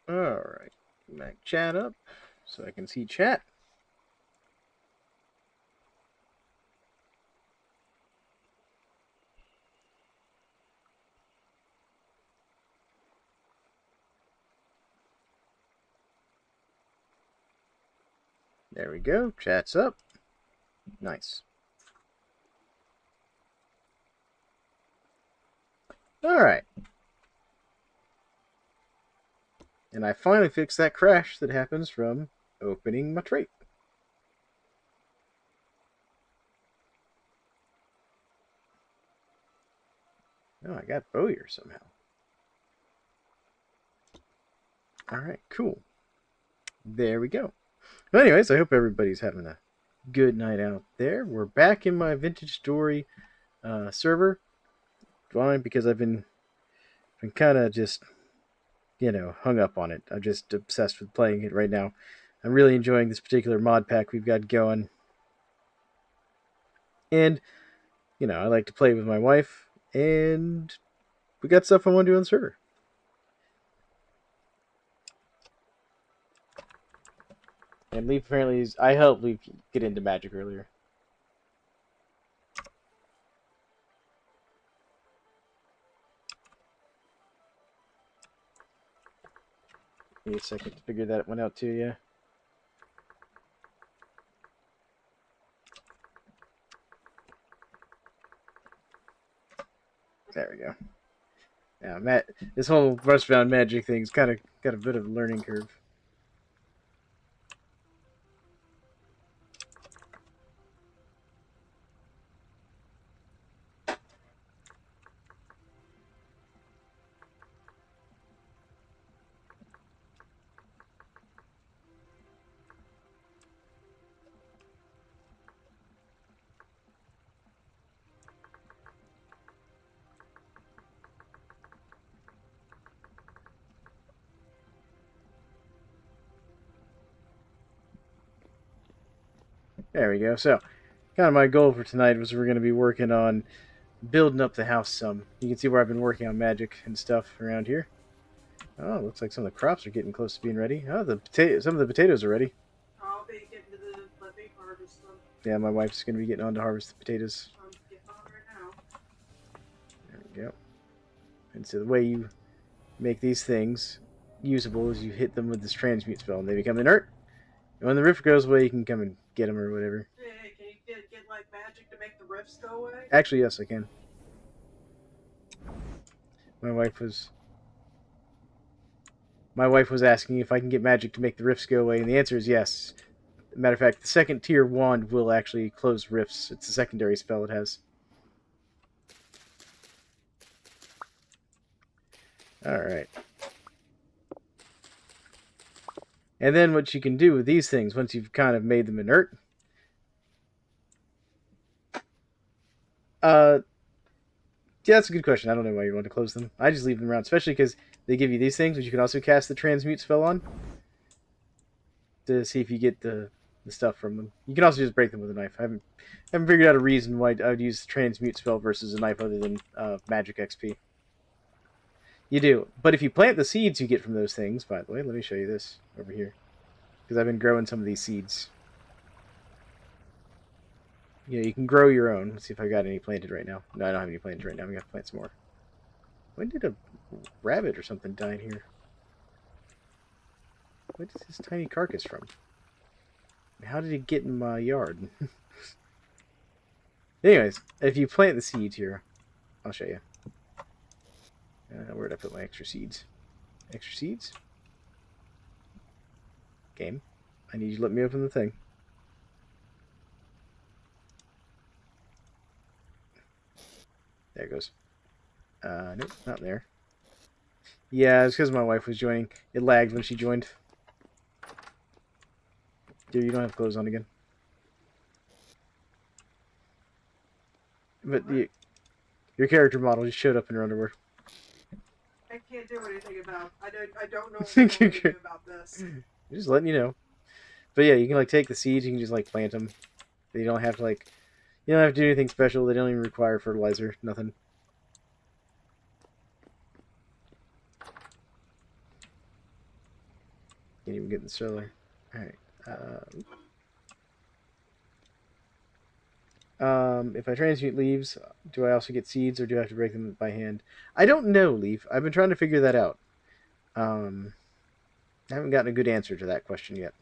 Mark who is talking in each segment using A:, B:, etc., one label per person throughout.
A: Alright. Back chat up so I can see chat. There we go. Chat's up. Nice. Alright. And I finally fixed that crash that happens from opening my trait. Oh, I got Bowyer somehow. Alright, cool. There we go. Well, anyways, I hope everybody's having a good night out there. We're back in my Vintage Story server. Fine, because I've been kind of just, hung up on it. I'm just obsessed with playing it right now. I'm really enjoying this particular mod pack we've got going. And, I like to play with my wife, and we got stuff I want to do on the server. And Leaf apparently is... I helped Leaf get into Magic earlier. Give me a second to figure that one out too, yeah. There we go. Yeah, Matt, this whole Westbound Magic thing's kind of got a bit of a learning curve. There we go. So, kind of my goal for tonight was we're going to be working on building up the house some. You can see where I've been working on magic and stuff around here. Oh, looks like some of the crops are getting close to being ready. Oh, some of the potatoes are ready.
B: I'll be getting to the let me harvest them.
A: Yeah, my wife's going to be getting on to harvest the potatoes.
B: I'm getting on right now.
A: There we go. And so the way you make these things usable is you hit them with this transmute spell and they become inert. And when the rift goes away, you can come and get them or whatever.
B: Hey, can you get like magic to make the rifts go away?
A: Actually, yes, I can. My wife was asking if I can get magic to make the rifts go away, and the answer is yes. Matter of fact, the second tier wand will actually close rifts. It's a secondary spell it has. Alright. And then what you can do with these things, once you've kind of made them inert... yeah, that's a good question. I don't know why you want to close them. I just leave them around, especially because they give you these things, which you can also cast the transmute spell on to see if you get the stuff from them. You can also just break them with a knife. I haven't figured out a reason why I would use the transmute spell versus a knife other than magic XP. You do. But if you plant the seeds you get from those things, by the way, let me show you this over here. Because I've been growing some of these seeds. You can grow your own. Let's see if I got any planted right now. No, I don't have any planted right now. We got to plant some more. When did a rabbit or something die in here? Where is this tiny carcass from? How did it get in my yard? Anyways, if you plant the seeds here, I'll show you. Where did I put my extra seeds? Extra seeds? Game. I need you to let me open the thing. There it goes. Nope, not there. Yeah, it's because my wife was joining. It lagged when she joined. Dude, you don't have clothes on again. But your character model just showed up in her underwear.
B: I can't do anything about. I don't know what to do about this.
A: Just letting you know. But yeah, you can take the seeds. You can just plant them. You don't have to you don't have to do anything special. They don't even require fertilizer. Nothing. Can't even get in the cellar. Alright. If I transmute leaves, do I also get seeds, or do I have to break them by hand? I don't know, Leaf. I've been trying to figure that out. I haven't gotten a good answer to that question yet.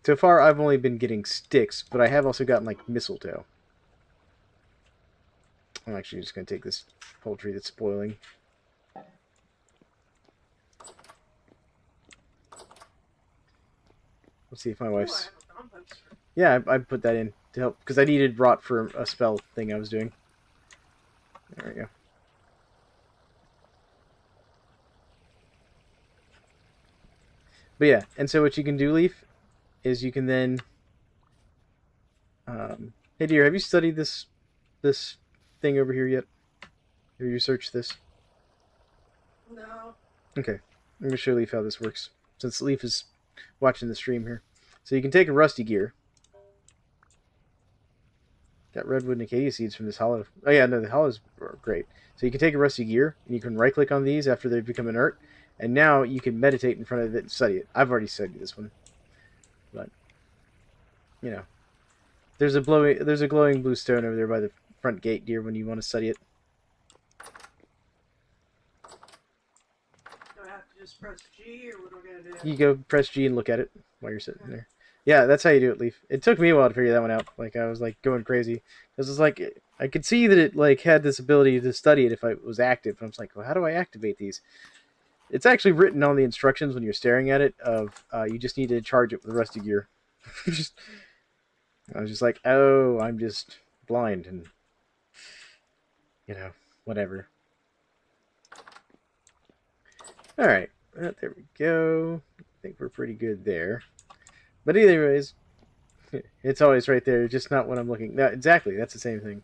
A: So far, I've only been getting sticks, but I have also gotten, like, mistletoe. I'm actually just going to take this poultry that's spoiling. Let's see if my wife's... Yeah, I put that in to help, because I needed rot for a spell thing I was doing. There we go. But yeah, and so what you can do, Leaf, is you can then... hey dear, have you studied this thing over here yet? Have you searched this?
B: No.
A: Okay. I'm going to show Leaf how this works, since Leaf is watching the stream here. So you can take a rusty gear. Got redwood and acacia seeds from this hollow. Oh yeah, no, the hollows are great. So you can take a rusty gear, and you can right-click on these after they've become inert, and now you can meditate in front of it and study it. I've already studied this one. But, you know. There's a glowing blue stone over there by the front gate, dear, when you want to study it.
B: Do I have to just press G, or what am I going to do?
A: You go press G and look at it while you're sitting there. Yeah, that's how you do it, Leaf. It took me a while to figure that one out. Like, I was, like, going crazy. Because it's like, I could see that it, like, had this ability to study it if I was active. And I was like, well, how do I activate these? It's actually written on the instructions when you're staring at it of, you just need to charge it with rusty gear. I was just like, oh, I'm just blind and, you know, whatever. Alright, there we go. I think we're pretty good there. But anyways, it's always right there, just not when I'm looking. No, exactly, that's the same thing.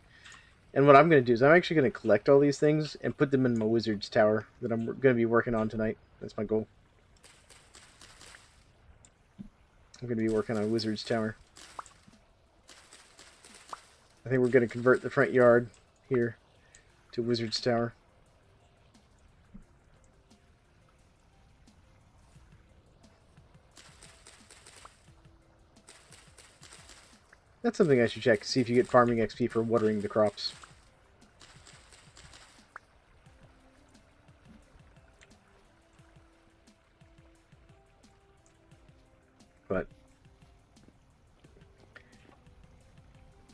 A: And what I'm going to do is I'm actually going to collect all these things and put them in my wizard's tower that I'm going to be working on tonight. That's my goal. I'm going to be working on a wizard's tower. I think we're going to convert the front yard here to wizard's tower. That's something I should check, see if you get farming XP for watering the crops. But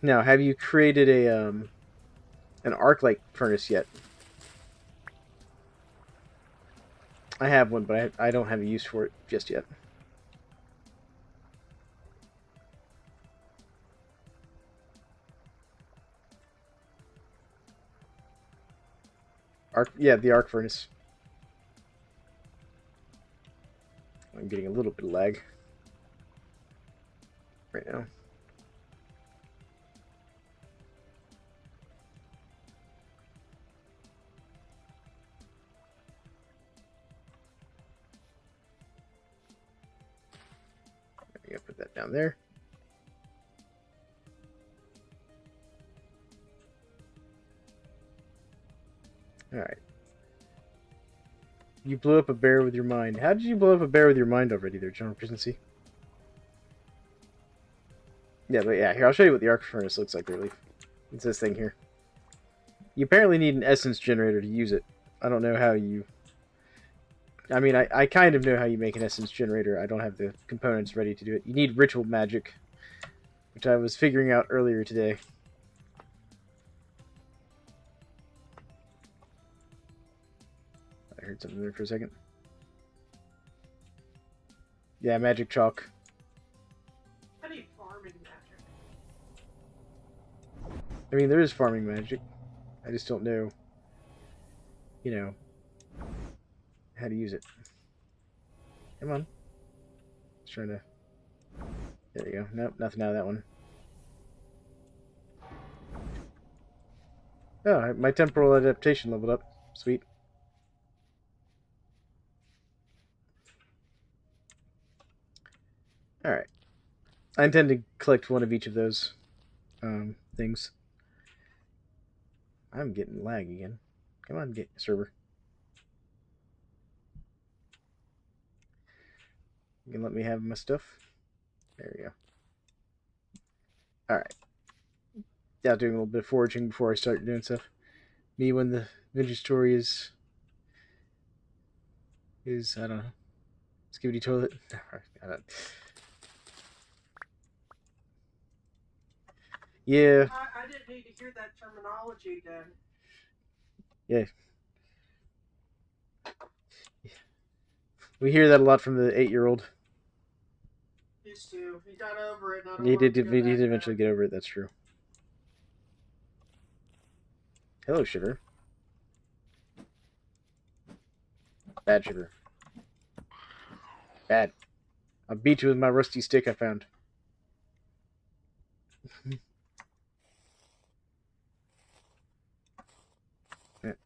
A: now, have you created a an arc-light furnace yet? I have one, but I don't have a use for it just yet. Yeah, the arc furnace. I'm getting a little bit of lag right now. I'm gonna put that down there. Alright. You blew up a bear with your mind. How did you blow up a bear with your mind already there, General Proficiency? Yeah, but yeah, here, I'll show you what the arc furnace looks like there, Leaf. It's this thing here. You apparently need an essence generator to use it. I don't know how you... I mean, I kind of know how you make an essence generator. I don't have the components ready to do it. You need ritual magic, which I was figuring out earlier today. I heard something there for a second. Yeah, magic chalk.
B: I need farming magic.
A: I mean, there is farming magic. I just don't know, you know, how to use it. Come on. Just trying to... There we go. Nope, nothing out of that one. Oh, my temporal adaptation leveled up. Sweet. Alright. I intend to collect one of each of those things. I'm getting lag again. Come on, get server. can let me have my stuff. There we go. Alright. Yeah, doing a little bit of foraging before I start doing stuff. Me when the vintage story is I don't know, skibidi toilet. I don't. Yeah.
B: I didn't need to hear that terminology then.
A: Yeah. We hear that a lot from the 8-year-old.
B: Used to. He got over it. And I don't
A: He
B: want
A: did.
B: him to
A: He
B: go
A: did
B: back
A: eventually
B: there.
A: get over it. That's true. Hello, sugar. Bad sugar. Bad. I'll beat you with my rusty stick I found.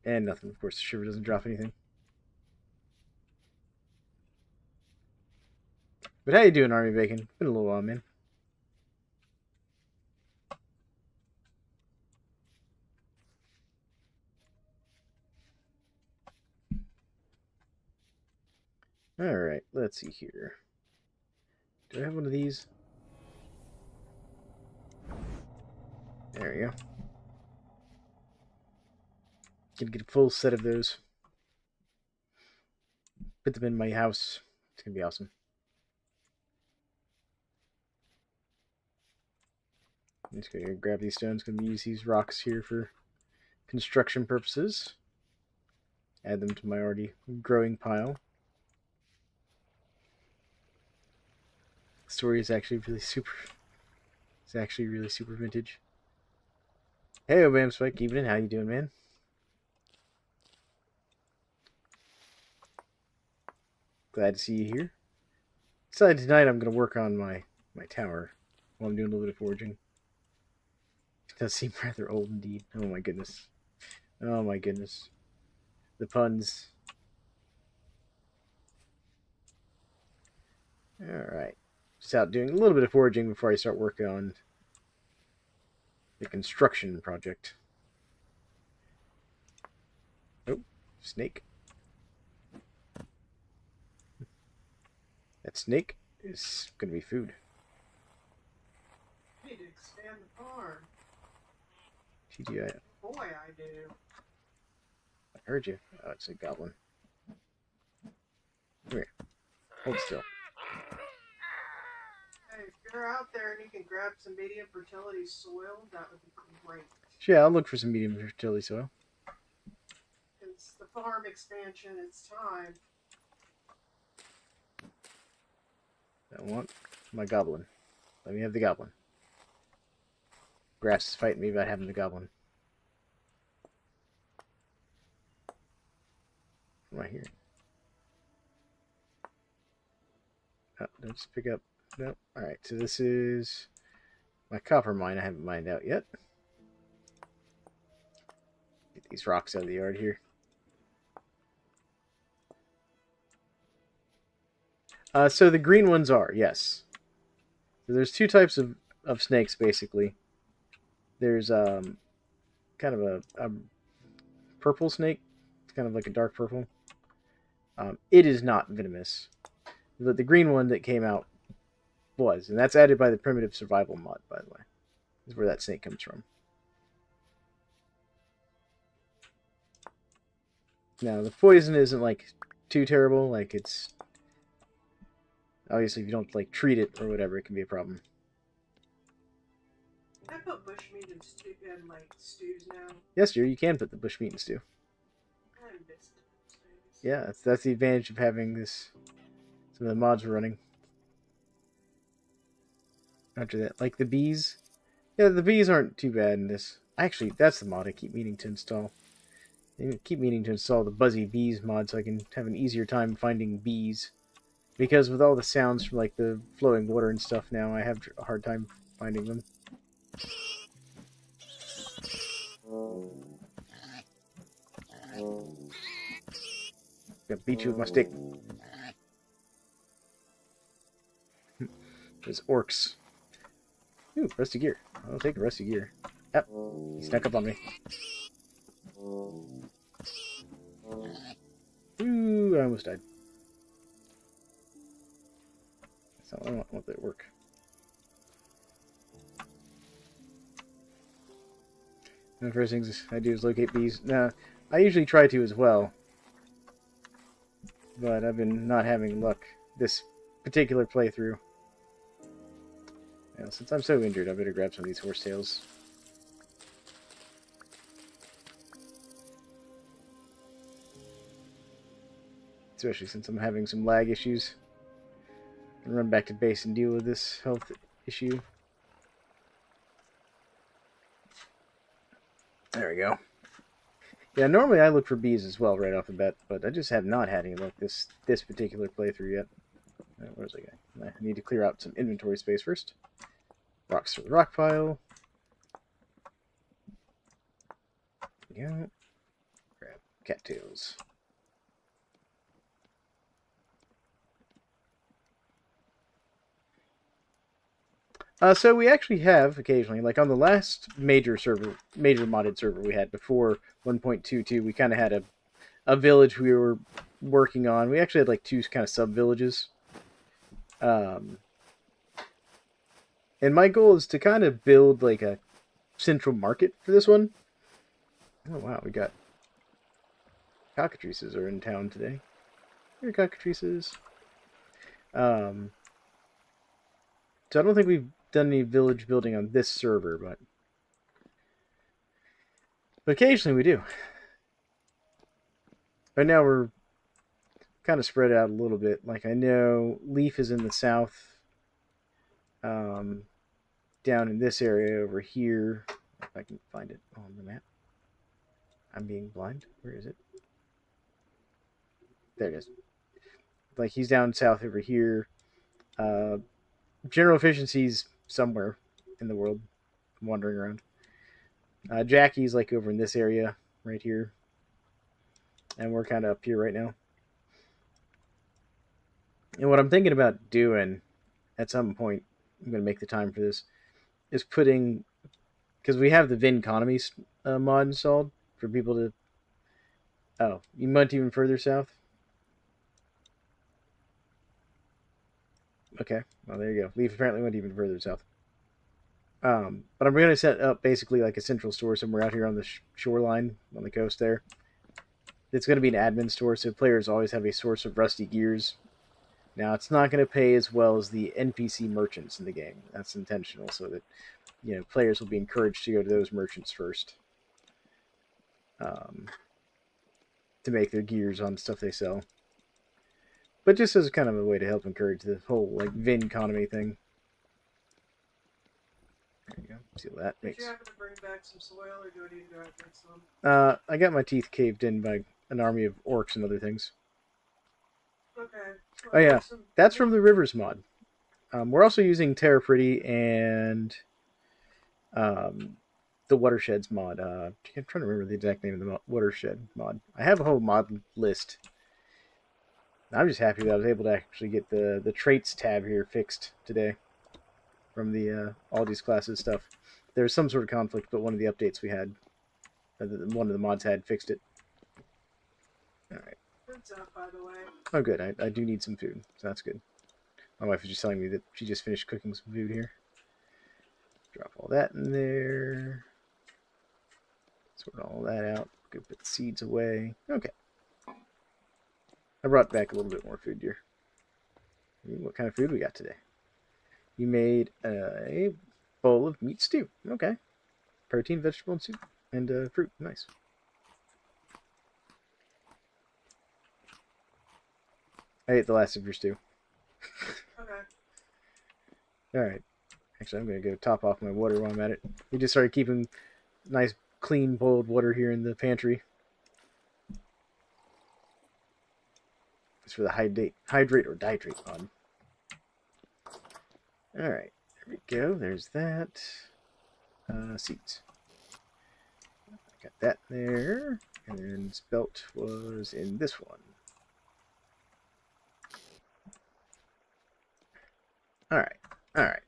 A: And nothing. Of course, the sugar doesn't drop anything. But how you doing, Army Bacon? Been a little while, man. Alright, let's see here. Do I have one of these? There we go. Gonna get a full set of those. Put them in my house. It's gonna be awesome. I'm just gonna grab these stones. Gonna use these rocks here for construction purposes. Add them to my already growing pile. The story is actually really super. It's actually really super vintage. Hey, Obam Spike, evening. How you doing, man? Glad to see you here. Decided tonight I'm gonna work on my tower while I'm doing a little bit of foraging. It does seem rather old indeed. Oh my goodness. Oh my goodness. The puns. Alright. Just out doing a little bit of foraging before I start working on the construction project. Oh, snake. That snake is going to be food.
B: I need to expand the farm.
A: TGI.
B: Boy, I do.
A: I heard you. Oh, it's a goblin. Come here. Hold still.
B: Hey, if you're out there and you can grab some medium fertility soil, that would be great.
A: Yeah, I'll look for some medium fertility soil.
B: It's the farm expansion. It's time.
A: I want my goblin. Let me have the goblin. Grass is fighting me about having the goblin. Right here. Oh, let's pick up. Nope. Alright, so this is my copper mine. I haven't mined out yet. Get these rocks out of the yard here. So the green ones are, yes. So there's two types of snakes, basically. There's kind of a purple snake. It's kind of like a dark purple. It is not venomous. But the green one that came out was. And that's added by the primitive survival mod, by the way. Is where that snake comes from. Now, the poison isn't, like, too terrible. Like, it's... Obviously, if you don't, like, treat it or whatever, it can be a problem.
B: Can I put bushmeat in like stews now?
A: Yes, dear, you can put the bushmeat in stew.
B: I missed stews.
A: Yeah, that's the advantage of having this. Some of the mods we're running. After that, like the bees. Yeah, the bees aren't too bad in this. Actually, that's the mod I keep meaning to install. I keep meaning to install the Buzzy Bees mod so I can have an easier time finding bees. Because with all the sounds from like the flowing water and stuff now, I have a hard time finding them. Gonna beat you with my stick. There's orcs. Ooh, rusty gear. I'll take a rusty gear. Yep, he snuck up on me. Ooh, I almost died. So I don't want that to work. One of the first things I do is locate bees. Now, I usually try to as well, but I've been not having luck this particular playthrough. Now, since I'm so injured, I better grab some of these horsetails. Especially since I'm having some lag issues. And run back to base and deal with this health issue. There we go. Yeah, normally I look for bees as well right off the bat, but I just have not had any luck this particular playthrough yet. Where's I going? I need to clear out some inventory space first. Rocks for the rock pile. There we go. Grab cattails. So we actually have occasionally, like on the last major modded server we had before 1.22, we kind of had a village we were working on. We actually had like 2 kind of sub villages. And my goal is to kind of build like a central market for this one. Oh wow, we got cockatrices are in town today. Here are cockatrices. So I don't think we've done any village building on this server, but occasionally we do. Right now we're kind of spread out a little bit. Like I know Leaf is in the south, down in this area over here. If I can find it on the map. I'm being blind. Where is it? There it is. Like he's down south over here. General efficiency's somewhere in the world. I'm wandering around. Jackie's like over in this area right here. And we're kind of up here right now. And what I'm thinking about doing at some point, I'm going to make the time for this, is putting, because we have the Vinconomy mod installed for people to, oh, you went even further south? Okay, well there you go. Leaf apparently went even further south. But I'm going to set up basically like a central store somewhere out here on the shoreline, on the coast there. It's going to be an admin store, so players always have a source of rusty gears. Now, it's not going to pay as well as the NPC merchants in the game. That's intentional, so that players will be encouraged to go to those merchants first to make their gears on stuff they sell. But just as kind of a way to help encourage the whole like Vin economy thing. There you go. See what that makes.
B: Did you happen to bring back some soil, or do I need to go out and get some?
A: I got my teeth caved in by an army of orcs and other things.
B: Okay. Well,
A: oh yeah, that's from the Rivers mod. We're also using Terra Pretty and the Watersheds mod. I'm trying to remember the exact name of the Watershed mod. I have a whole mod list. I'm just happy that I was able to actually get the traits tab here fixed today from the all these classes stuff. There's some sort of conflict, but one of the updates we had, one of the mods had fixed it. All right.
B: Food's out, by the way.
A: Oh, good. I do need some food, so that's good. My wife was just telling me that she just finished cooking some food here. Drop all that in there. Sort all that out. Go put the seeds away. Okay. I brought back a little bit more food here. What kind of food we got today? You made a bowl of meat stew. Okay. Protein, vegetable, and soup. And fruit. Nice. I ate the last of your stew.
B: Okay.
A: Alright. Actually, I'm going to go top off my water while I'm at it. We just started keeping nice, clean, boiled water here in the pantry. It's for the hydrate or dihydrate mod. Alright. There we go. There's that. Seeds. I got that there. And then spelt was in this one. Alright. Alright.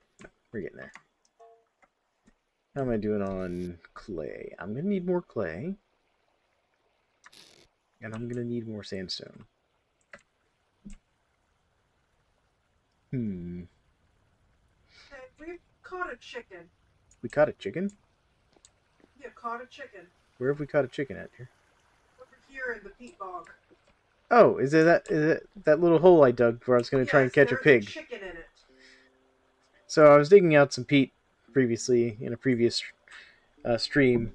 A: We're getting there. How am I doing on clay? I'm going to need more clay. And I'm going to need more sandstone.
B: caught a chicken.
A: We caught a chicken?
B: Yeah, caught a chicken.
A: Where have we caught a chicken at here?
B: Over here in the peat bog.
A: Oh, is it that little hole I dug where I was going to try and catch a pig?
B: There's a chicken in it.
A: So I was digging out some peat previously in a previous stream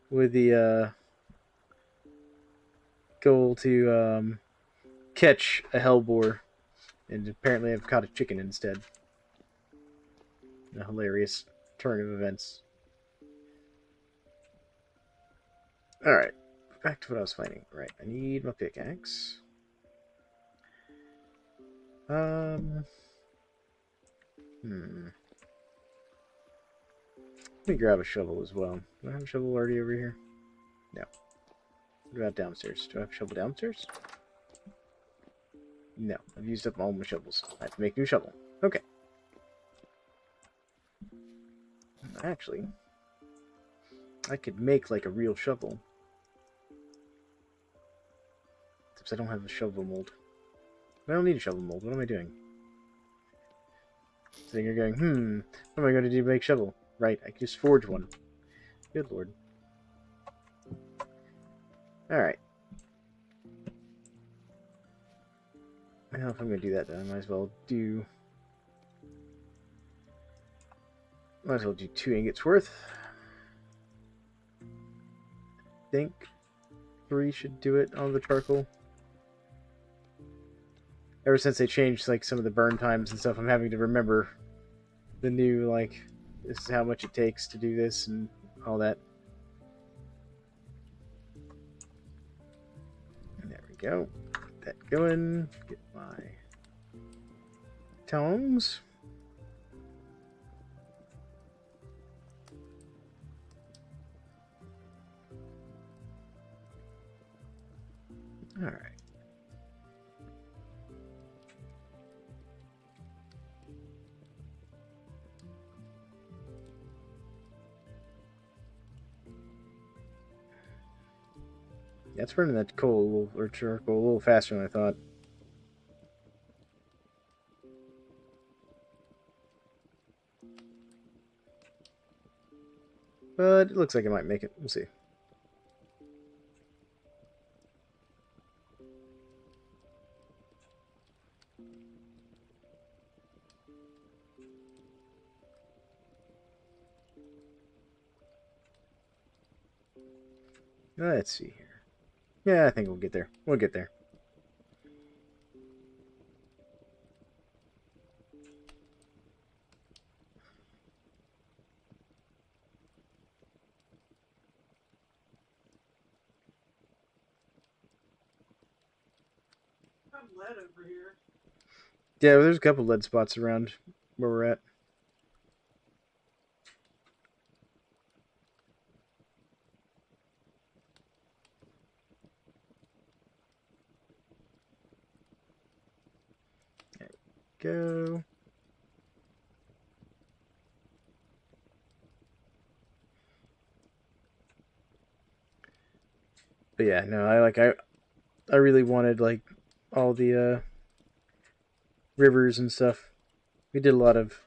A: with the goal to catch a hellboar, and apparently I've caught a chicken instead. A hilarious turn of events. Alright, back to what I was fighting. Right, I need my pickaxe. Let me grab a shovel as well. Do I have a shovel already over here? No. What about downstairs? Do I have a shovel downstairs? No, I've used up all my shovels. I have to make a new shovel. Okay. Actually, I could make like a real shovel. Except I don't have a shovel mold. I don't need a shovel mold. What am I doing? So you're going, what am I going to do to make shovel? Right, I can just forge one. Good lord. Alright. Well, if I'm going to do that, then I might as well do... Might as well do 2 ingots worth. I think 3 should do it on the charcoal. Ever since they changed like some of the burn times and stuff, I'm having to remember the new, like, this is how much it takes to do this and all that. And there we go. Get that going. Get my tongs. Alright. Yeah, it's burning that coal or charcoal a little faster than I thought. But it looks like it might make it. We'll see. Let's see here. Yeah, I think we'll get there. We'll get there.
B: I'm lead over here.
A: Yeah, well, there's a couple lead spots around where we're at. There we go. But yeah, no, I really wanted like all the rivers and stuff. We did a lot of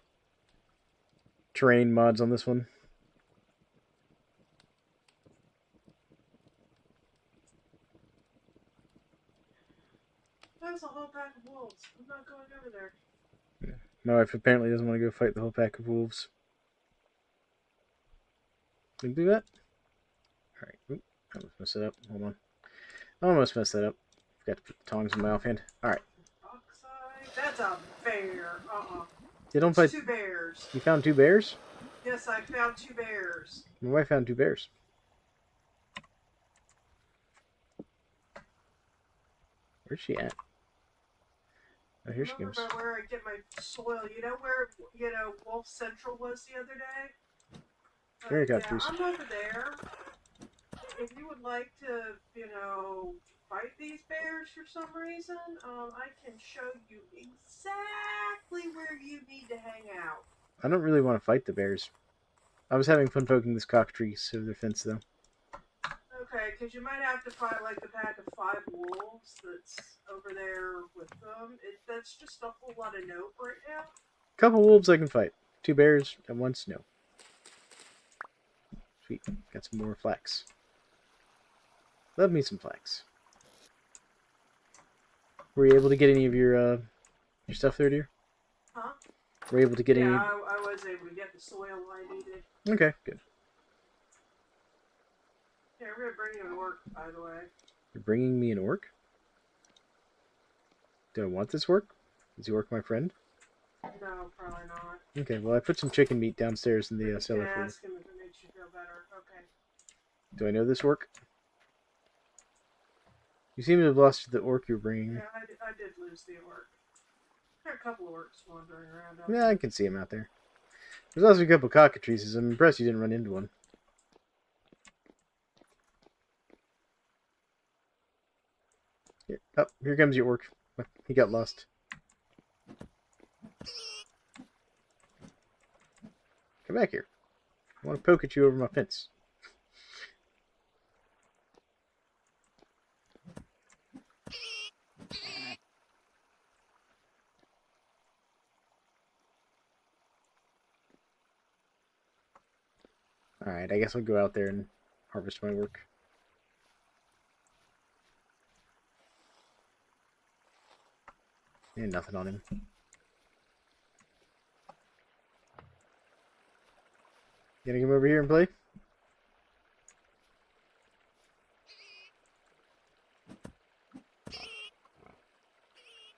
A: terrain mods on this one.
B: There's a whole pack of wolves. I'm not going over there.
A: Yeah. My wife apparently doesn't want to go fight the whole pack of wolves. Can we do that? Alright. Oop, I almost messed it up. Hold on. I almost messed that up. Forgot to put the tongs in my offhand. Alright.
B: Oxide. That's a bear.
A: They don't fight.
B: 2 bears.
A: You found 2 bears?
B: Yes, I found 2 bears.
A: My wife found 2 bears. Where's she at? Oh, here she comes.
B: Remember where I get my soil? You know where Wolf Central was the other day?
A: Helicopters.
B: I'm over there. If you would like to, fight these bears for some reason, I can show you exactly where you need to hang out.
A: I don't really want to fight the bears. I was having fun poking this cockatrice over their fence, though.
B: Okay, because you might have to fight like the pack of 5 wolves that's over there with them. That's just a whole lot of note right now.
A: Couple wolves I can fight. 2 bears at once? No. Sweet. Got some more flax. Love me some flax. Were you able to get any of your stuff there, dear?
B: Huh?
A: Were you able to get
B: Yeah,
A: any?
B: I was able to get the soil I needed.
A: Okay, good.
B: Yeah, we're gonna bring you to work, by the way.
A: You're bringing me an orc? Do I want this orc? Is the orc my friend?
B: No, probably not.
A: Okay, well I put some chicken meat downstairs in the
B: You can
A: cellar for you.
B: ask him if it makes you feel better. Okay.
A: Do I know this orc? You seem to have lost the orc you're bringing.
B: Yeah, I did lose the orc. There are a couple of orcs wandering around out
A: Yeah, I
B: there.
A: can see him out there. There's also a couple cockatrices. I'm impressed you didn't run into one. Here, oh, here comes your orc. He got lost. Come back here. I want to poke at you over my fence. Alright, I guess I'll go out there and harvest my work. And nothing on him. Gonna come over here and play?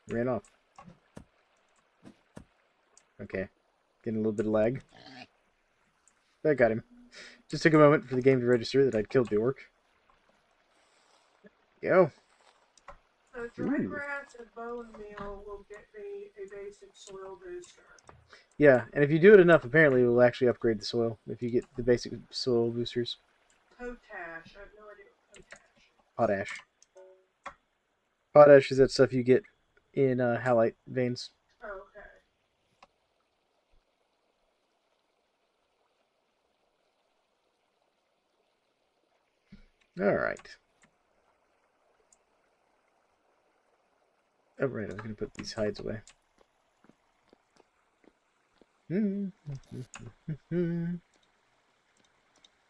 A: Ran off. Okay. Getting a little bit of lag. That got him. Just took a moment for the game to register that I'd killed the orc. Go.
B: So dry grass and bone meal will get me a basic soil booster.
A: Yeah, and if you do it enough, apparently it will actually upgrade the soil if you get the basic soil boosters.
B: Potash. I have no idea what potash.
A: Potash. Potash is that stuff you get in halite veins.
B: Oh, okay.
A: Alright. Oh, right, I was going to put these hides away. I'm going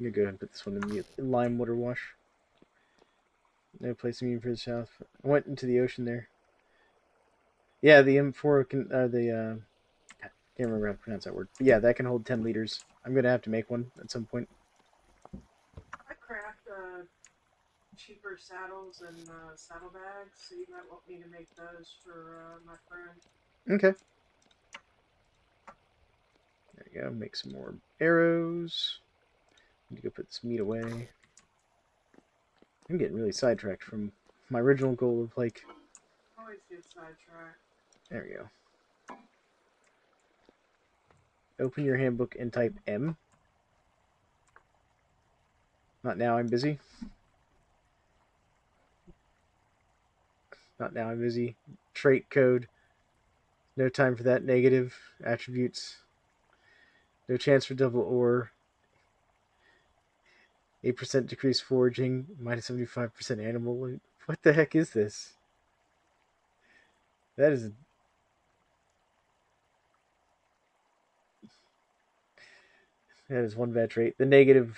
A: to go ahead and put this one in the lime water wash. No place immune for the south. I went into the ocean there. Yeah, the M4 can, I can't remember how to pronounce that word. But yeah, that can hold 10 liters. I'm going to have to make one at some point.
B: I craft cheaper saddles and saddlebags, so you might want me to make those for my friend.
A: Okay. There we go. Make some more arrows. Need to go put this meat away. I'm getting really sidetracked from my original goal of, like...
B: Always get sidetracked.
A: There we go. Open your handbook and type M. Not now, I'm busy. Not now, I'm busy. Trait code. No time for that. Negative. Attributes. No chance for double ore. 8% decreased foraging. Minus 75% animal. What the heck is this? That is... That is one bad trait. The negatives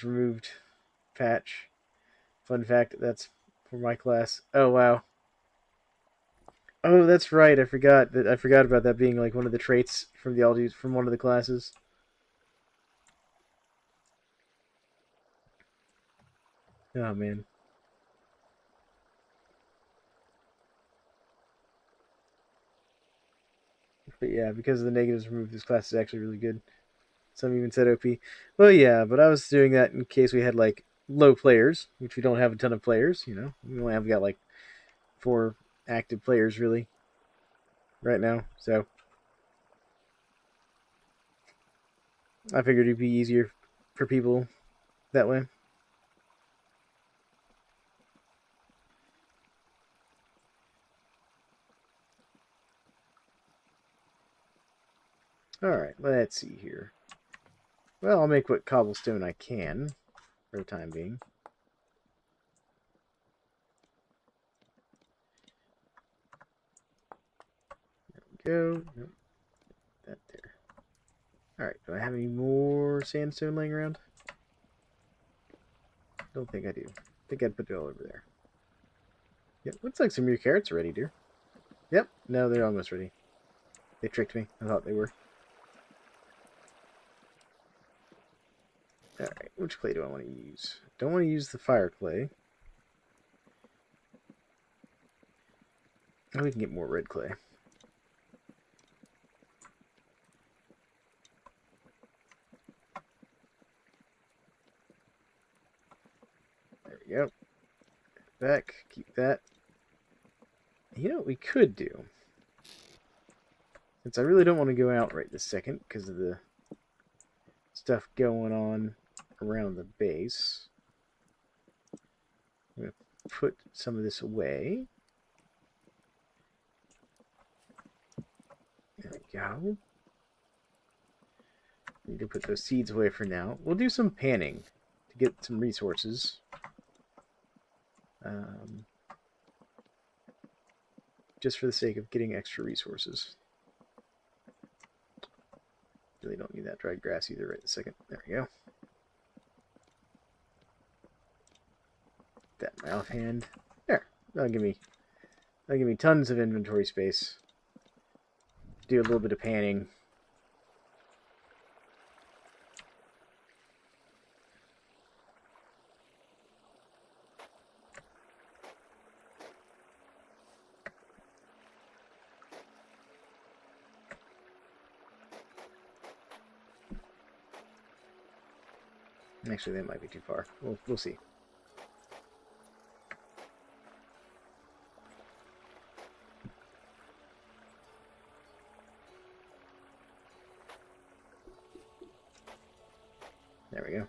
A: removed. Patch. Fun fact, that's for my class. Oh, wow. Oh, that's right. I forgot about that being like one of the traits from from one of the classes. Oh man. But yeah, because of the negatives removed, this class is actually really good. Some even said OP. Well, yeah, but I was doing that in case we had like low players, which we don't have a ton of players. You know, we only have got like 4 active players really right now. So I figured it'd be easier for people that way. Alright, let's see here. Well, I'll make what cobblestone I can for the time being. There we go. Nope. That Alright, do I have any more sandstone laying around? Don't think I do. I think I'd put it all over there. Yep, looks like some of your carrots are ready, dear. Yep, no, they're almost ready. They tricked me. I thought they were. Alright, which clay do I want to use? Don't want to use the fire clay. Oh, we can get more red clay. There we go. Back, keep that. You know what we could do? Since I really don't want to go out right this second because of the stuff going on around the base. I'm going to put some of this away. There we go. Need to put those seeds away for now. We'll do some panning to get some resources. Just for the sake of getting extra resources. Really don't need that dried grass either right this second. There we go. That in my offhand. There. That'll give me tons of inventory space. Do a little bit of panning. Actually, that might be too far. We'll see. There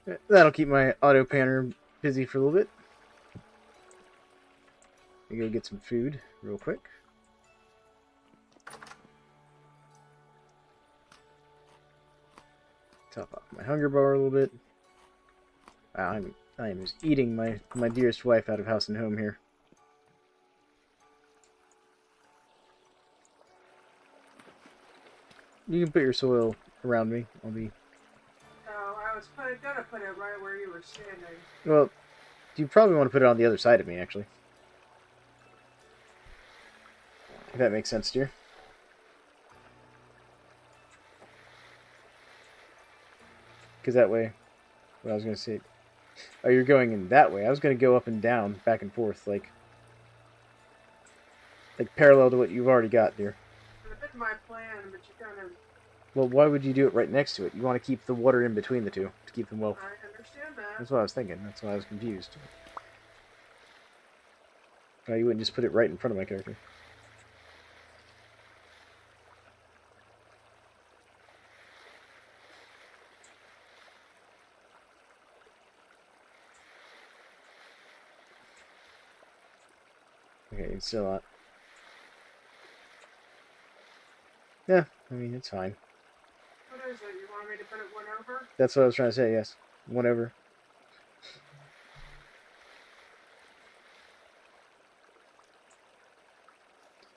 A: we go. That'll keep my auto panner busy for a little bit. Let me go get some food real quick. Top off my hunger bar a little bit. Wow, I am just eating my dearest wife out of house and home here. You can put your soil around me. I'll be...
B: Oh, I was gonna put it right where you were standing.
A: Well, you probably want to put it on the other side of me, actually. If that makes sense, dear. Because that way... What I was going to say... Oh, you're going in that way. I was going to go up and down, back and forth, like parallel to what you've already got, dear.
B: It's a bit my plan, but you kind of...
A: Well, why would you do it right next to it? You want to keep the water in between the two to keep them well.
B: I understand that.
A: That's what I was thinking. That's why I was confused. Why you wouldn't just put it right in front of my character? Okay, it's still not. Yeah, I mean, it's fine.
B: What is it? You want me to put it one over?
A: That's what I was trying to say, yes. Whatever.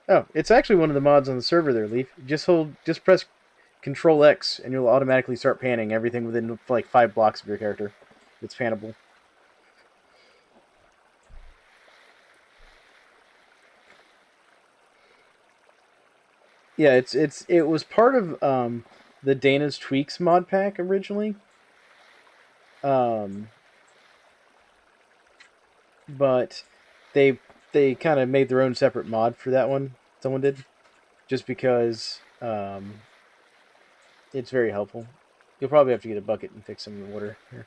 A: Oh, it's actually one of the mods on the server there, Leaf. Just press Control X, and you'll automatically start panning everything within, like, 5 blocks of your character. It's pannable. Yeah, it was part of the Dana's Tweaks mod pack originally. But they kind of made their own separate mod for that one. Someone did, just because it's very helpful. You'll probably have to get a bucket and fix some of the water here.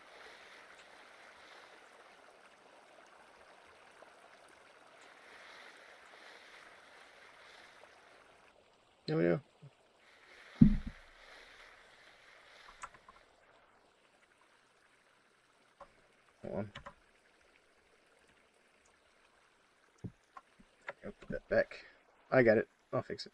A: There we go. Hold on. I'll put that back. I got it. I'll fix it.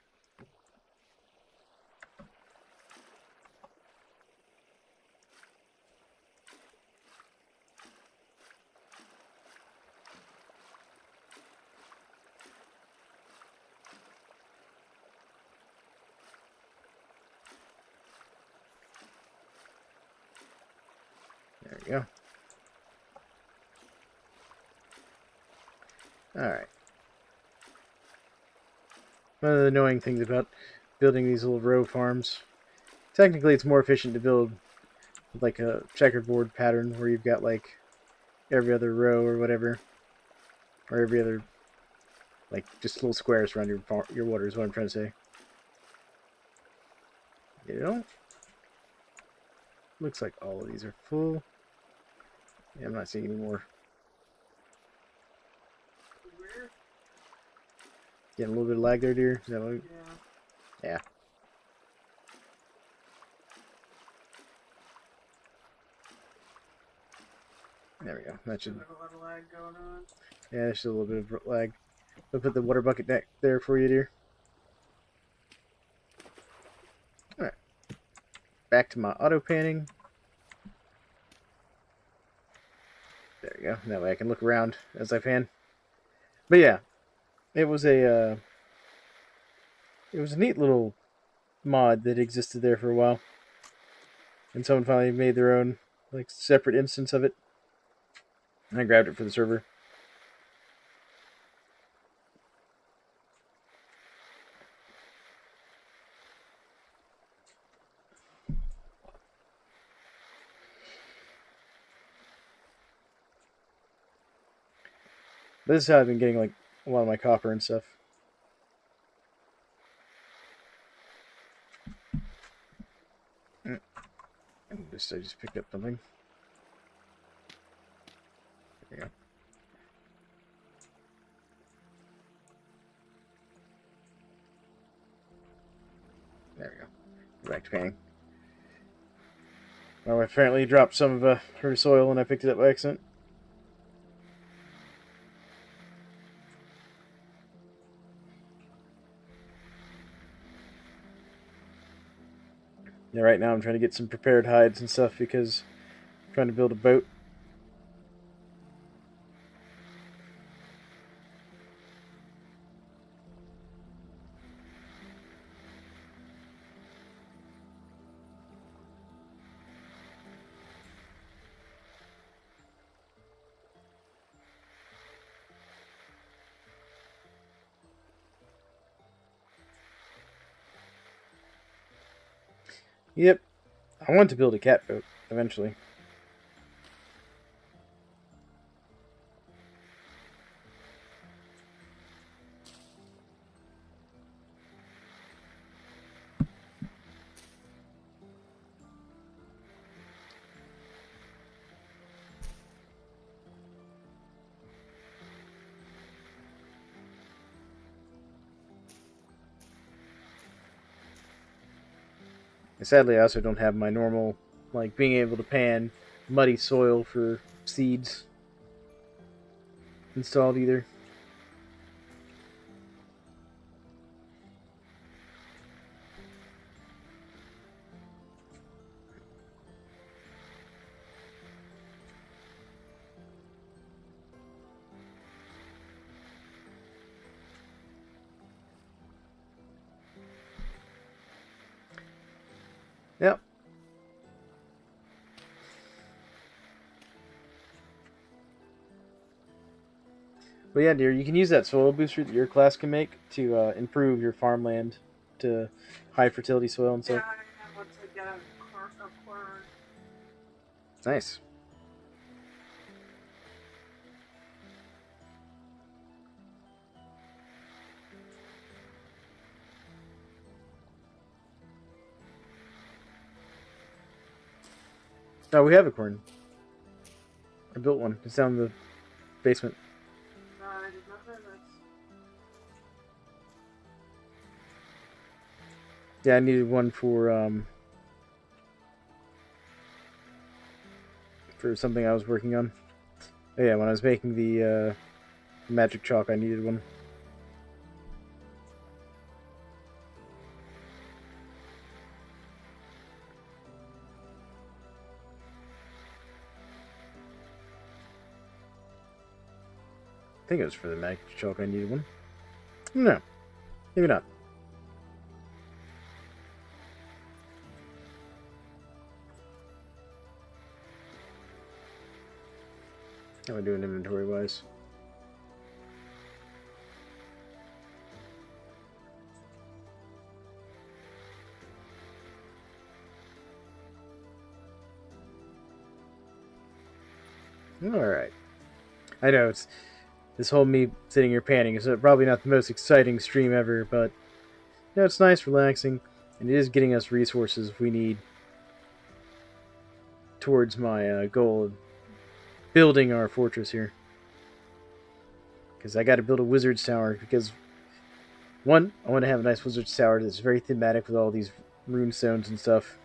A: we go. Alright. One of the annoying things about building these little row farms, technically it's more efficient to build like a checkerboard pattern where you've got like every other row or whatever, or every other, like just little squares around your water is what I'm trying to say. You know? Looks like all of these are full. Yeah, I'm not seeing any more.
B: Weird.
A: Getting a little bit of lag there, dear. Is that what?
B: Yeah.
A: Yeah. There we go. That should.
B: Have a lot of lag going on.
A: Yeah, there's still a little bit of lag. I'll put the water bucket back there for you, dear. Alright. Back to my auto panning. There we go. That way I can look around as I pan. But yeah, it was a neat little mod that existed there for a while, and someone finally made their own like separate instance of it. And I grabbed it for the server. But this is how I've been getting like a lot of my copper and stuff. I just picked up something. There you go. There we go. Go back to panning. My wife apparently dropped some of her soil and I picked it up by accident. Yeah, right now I'm trying to get some prepared hides and stuff because I'm trying to build a boat. Yep, I want to build a cat boat eventually. And sadly, I also don't have my normal, like, being able to pan muddy soil for seeds installed either. Yep. But yeah, dear, you can use that soil booster that your class can make to improve your farmland to high fertility soil and
B: Yeah,
A: stuff.
B: I have one to get a corn.
A: It's nice. Oh, we have a corn. I built one. It's down in the basement.
B: I did not know this.
A: Yeah, I needed one for something I was working on. Oh, yeah, when I was making the magic chalk, I needed one. I think it was for the magic chalk I needed one. No, maybe not. How am I doing inventory-wise? Alright. I know, it's this whole me sitting here panning is probably not the most exciting stream ever, but you know, it's nice, relaxing, and it is getting us resources we need towards my goal of building our fortress here. Because I got to build a wizard's tower, because one, I want to have a nice wizard's tower that's very thematic with all these rune stones and stuff.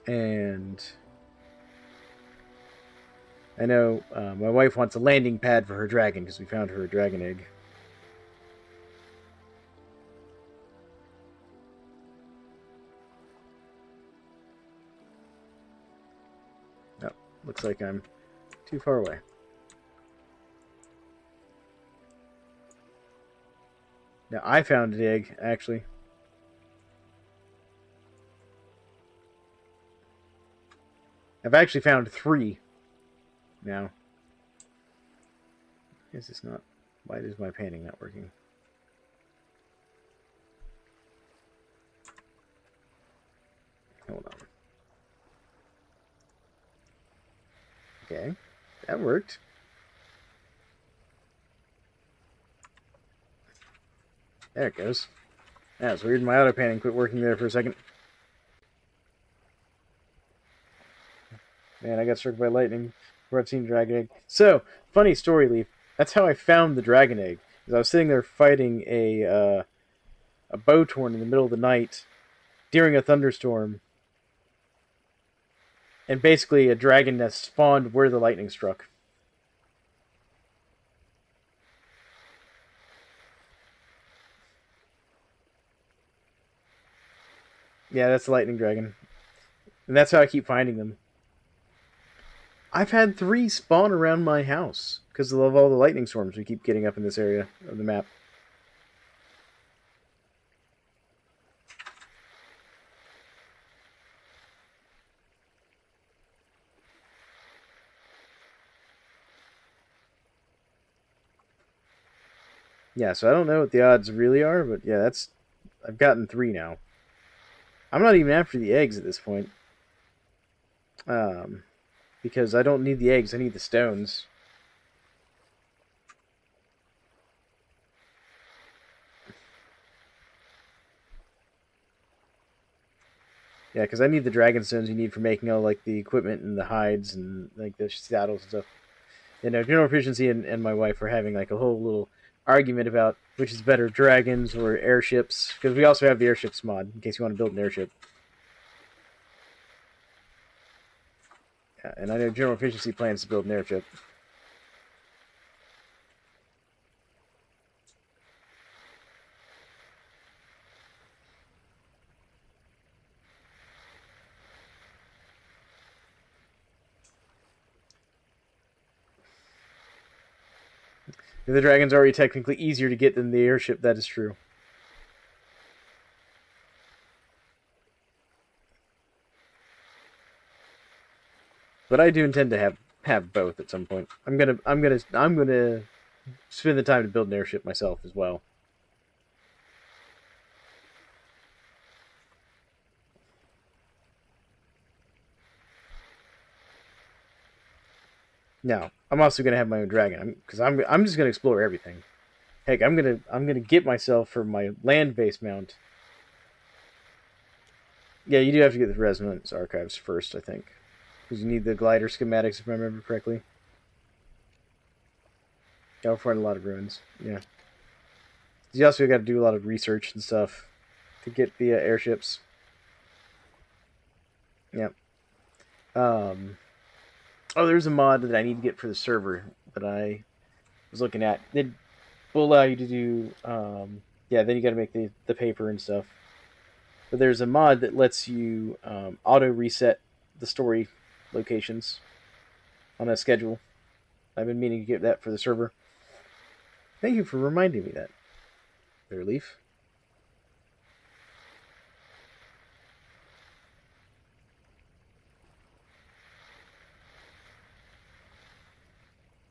A: And I know my wife wants a landing pad for her dragon, because we found her a dragon egg. Oh, looks like I'm too far away. Now, I found an egg, actually. I've actually found 3 now. Is this not... Why is my panning not working? Hold on. Okay, that worked. There it goes. That was weird. My auto panning quit working there for a second. Man, I got struck by lightning before I've seen dragon egg. So, funny story, Leaf. That's how I found the dragon egg. Because I was sitting there fighting a bowtorn in the middle of the night during a thunderstorm. And basically a dragon nest spawned where the lightning struck. Yeah, that's the lightning dragon. And that's how I keep finding them. I've had 3 spawn around my house because of all the lightning storms we keep getting up in this area of the map. Yeah, so I don't know what the odds really are, but yeah, I've gotten 3 now. I'm not even after the eggs at this point. Because I don't need the eggs, I need the stones. Yeah, because I need the dragon stones you need for making all like the equipment and the hides and like the saddles and stuff. You know, general efficiency and my wife are having like a whole little argument about which is better, dragons or airships. Because we also have the airships mod in case you want to build an airship. Yeah, and I know general efficiency plans to build an airship. The dragon's already technically easier to get than the airship, that is true. But I do intend to have both at some point. I'm gonna spend the time to build an airship myself as well. Now, I'm also gonna have my own dragon because I'm just gonna explore everything. Heck, I'm gonna get myself for my land-based mount. Yeah, you do have to get the Resonance Archives first, I think, because you need the glider schematics if I remember correctly. I'll find a lot of ruins. Yeah, you also got to do a lot of research and stuff to get the airships. Yep. Oh, there's a mod that I need to get for the server that I was looking at. It will allow you to do, yeah, then you got to make the paper and stuff. But there's a mod that lets you auto reset the story locations on a schedule. I've been meaning to get that for the server. Thank you for reminding me that. There, Leaf.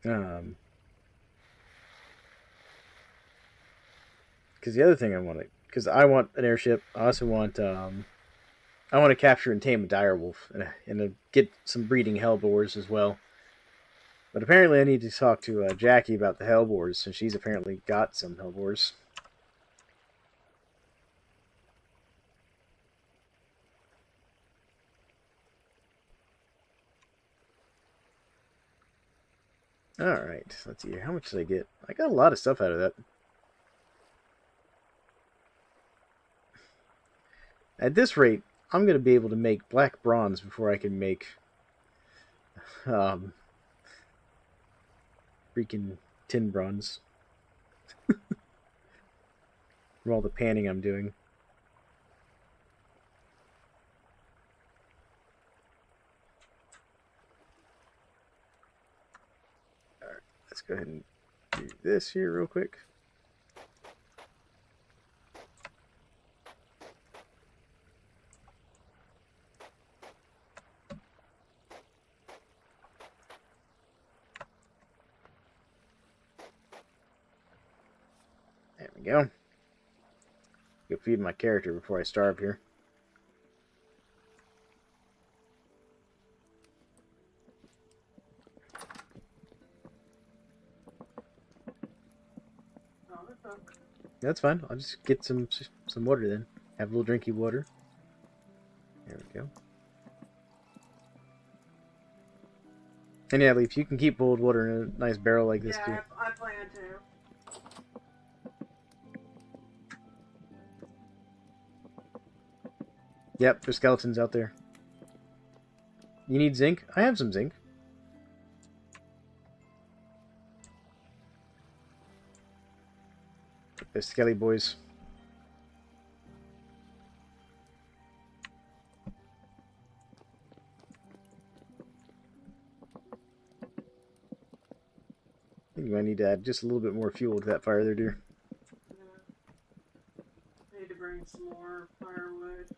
A: Because the other thing I want to, because I want an airship. I also want I want to capture and tame a direwolf and get some breeding hellboars as well. But apparently, I need to talk to Jackie about the hellboars, since she's apparently got some hellboars. Alright, let's see here. How much did I get? I got a lot of stuff out of that. At this rate, I'm going to be able to make black bronze before I can make um, freaking tin bronze from all the panning I'm doing. Alright, let's go ahead and do this here real quick. There we go. Go feed my character before I starve here. That's fine. I'll just get some water then. Have a little drinky water. There we go. And yeah, Leaf, you can keep boiled water in a nice barrel like this too.
B: Yeah, I plan to.
A: Yep, there's skeletons out there. You need zinc? I have some zinc. Those skelly boys. I think you might need to add just a little bit more fuel to that fire there, dear.
B: Yeah. Need to bring some more firewood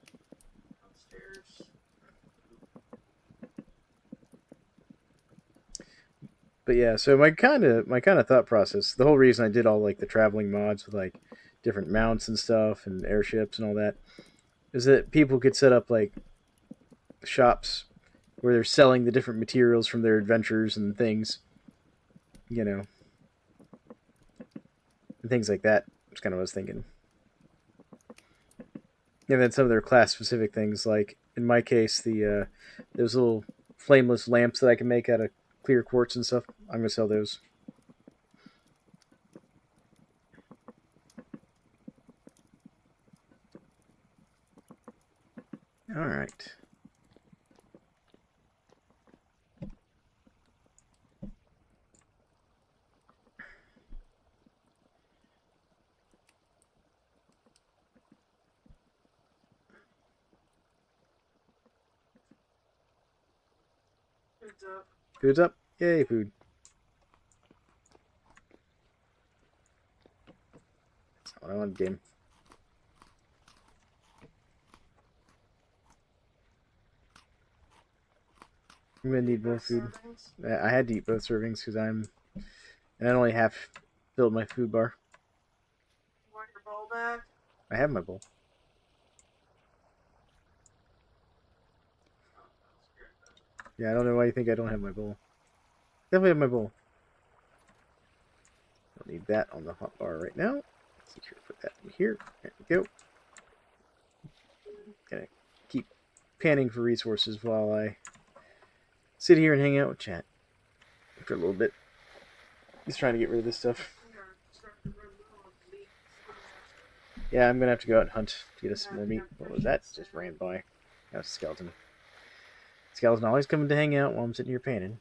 B: upstairs.
A: But yeah, so my kind of thought process, the whole reason I did all like the traveling mods with like different mounts and stuff and airships and all that, is that people could set up like shops where they're selling the different materials from their adventures and things, you know, and things like that. That's kind of what I was thinking. And then some of their class specific things, like in my case, the those little flameless lamps that I can make out of clear quartz and stuff. I'm gonna sell those. All right.
B: Food's up.
A: Food's up. Yay, food. That's not what I wanted, game. I'm gonna need more food. I had to eat both servings because and I only half filled my food bar.
B: You want your bowl back?
A: I have my bowl. Yeah, I don't know why you think I don't have my bowl. Definitely have my bowl. Don't need that on the hot bar right now. Let's see here, put that in here. There we go. Gonna keep panning for resources while I sit here and hang out with chat for a little bit. Just trying to get rid of this stuff. Yeah, I'm gonna have to go out and hunt to get us some more meat. What was that? Just ran by. That was a skeleton. Skeleton always coming to hang out while I'm sitting here panning.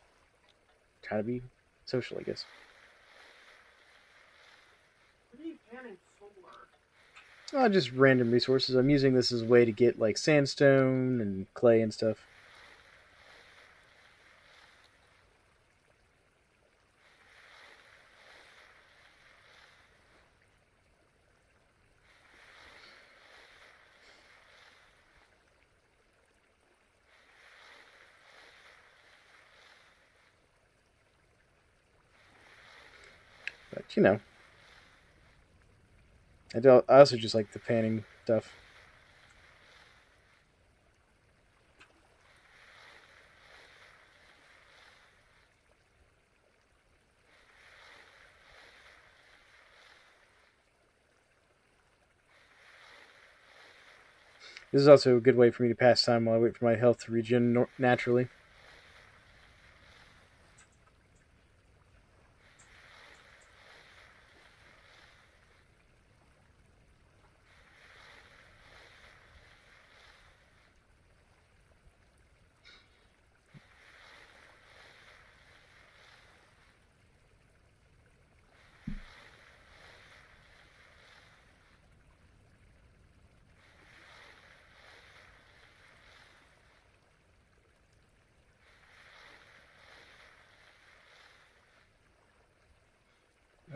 A: Try to be social, I guess.
B: What are you panning for?
A: Just random resources. I'm using this as a way to get like sandstone and clay and stuff. you know, I also just like the panning stuff. This is also a good way for me to pass time while I wait for my health to regen naturally.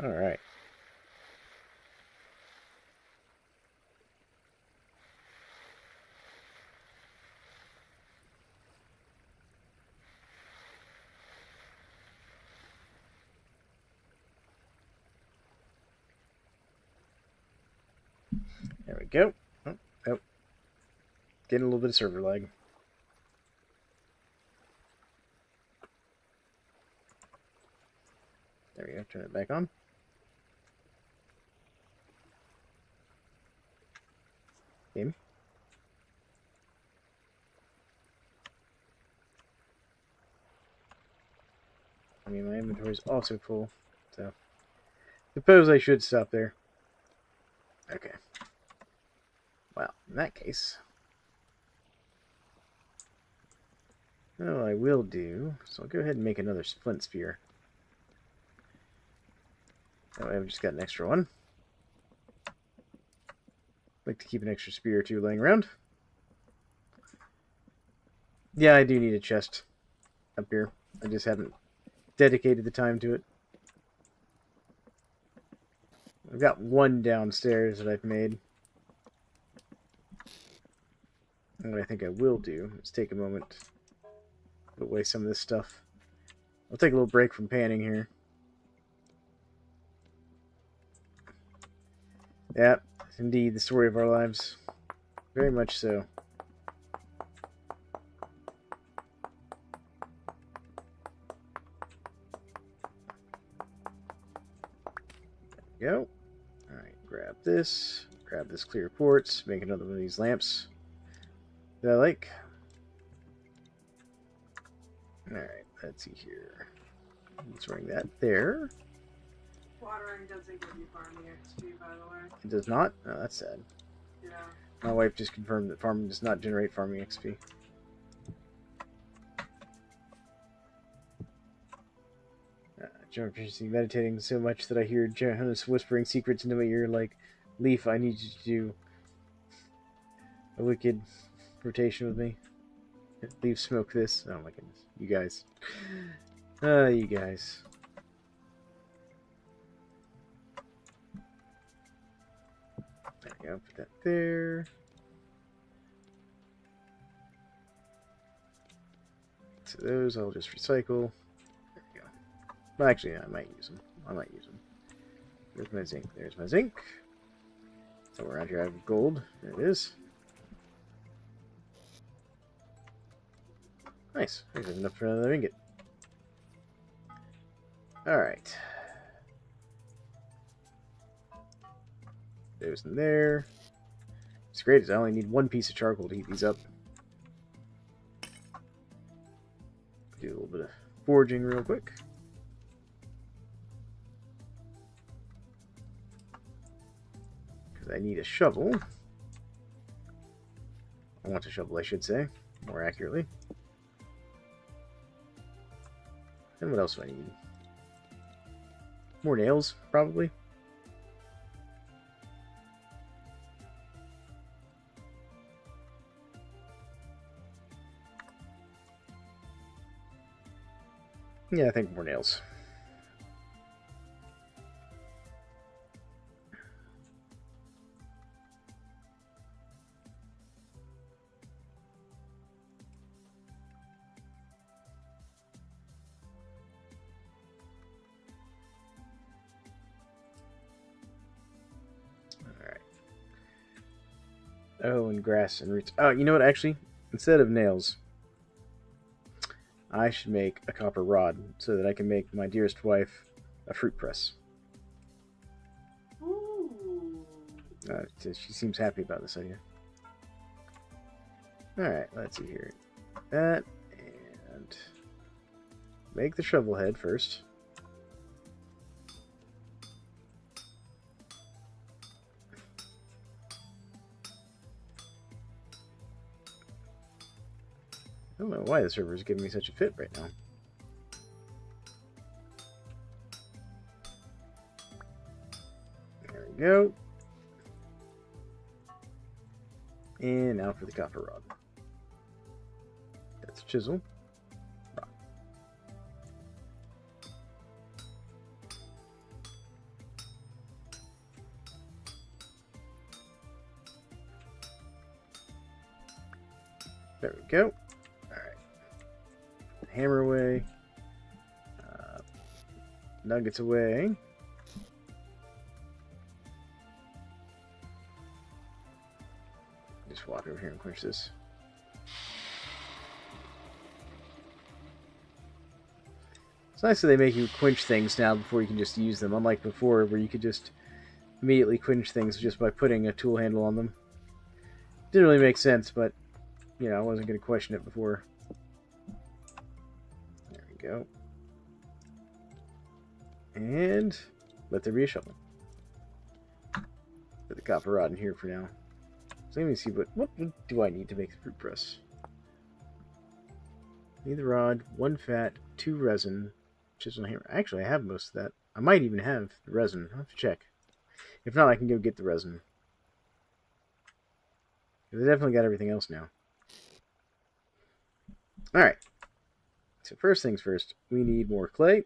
A: All right. There we go. Oh, oh. Getting a little bit of server lag. There we go. Turn it back on. Game. I mean, my inventory is also full, so suppose I should stop there. Okay. Well, in that case, what I will do, so I'll go ahead and make another splint sphere. That way I've just got an extra one. Like to keep an extra spear or two laying around. Yeah, I do need a chest up here. I just haven't dedicated the time to it. I've got one downstairs that I've made. And what I think I will do is take a moment to put away some of this stuff. I'll take a little break from panning here. Yeah, indeed, the story of our lives. Very much so. There we go. Alright, grab this clear quartz, make another one of these lamps that I like. Alright, let's see here. Let's ring that there.
B: Watering doesn't give you farming XP, by the way.
A: It does not? Oh, that's sad.
B: Yeah.
A: My wife just confirmed that farming does not generate farming XP. Meditating so much that I hear Johannes whispering secrets into my ear like, Leaf, I need you to do a wicked rotation with me. Leaf, smoke this. Oh my goodness. You guys. You guys. There we go. Put that there. So those I'll just recycle. There we go. Well, actually, I might use them. There's my zinc. There's my zinc. Somewhere around here I have gold. There it is. Nice. There's enough for another ingot. Alright. There's in there. What's great is I only need one piece of charcoal to heat these up. Do a little bit of foraging real quick. Because I need a shovel. I want a shovel, I should say, more accurately. And what else do I need? More nails, probably. Yeah, I think more nails. Oh, and grass and roots. Oh, you know what? Actually, instead of nails, I should make a copper rod so that I can make my dearest wife a fruit press.
B: Ooh.
A: She seems happy about this idea. Alright, let's see here. That, and make the shovel head first. I don't know why the server is giving me such a fit right now. There we go. And now for the copper rod. That's chisel. Rock. There we go. Alright. Hammer away. Nuggets away. Just walk over here and quench this. It's nice that they make you quench things now before you can just use them, unlike before where you could just immediately quench things just by putting a tool handle on them. Didn't really make sense, but, you know, I wasn't going to question it before. There we go. And let there be a shovel. Put the copper rod in here for now. So let me see what do I need to make the fruit press. Need the rod, 1 fat, 2 resin, chisel and hammer. Actually, I have most of that. I might even have the resin. I'll have to check. If not, I can go get the resin. They definitely got everything else now. Alright. So first things first, we need more clay.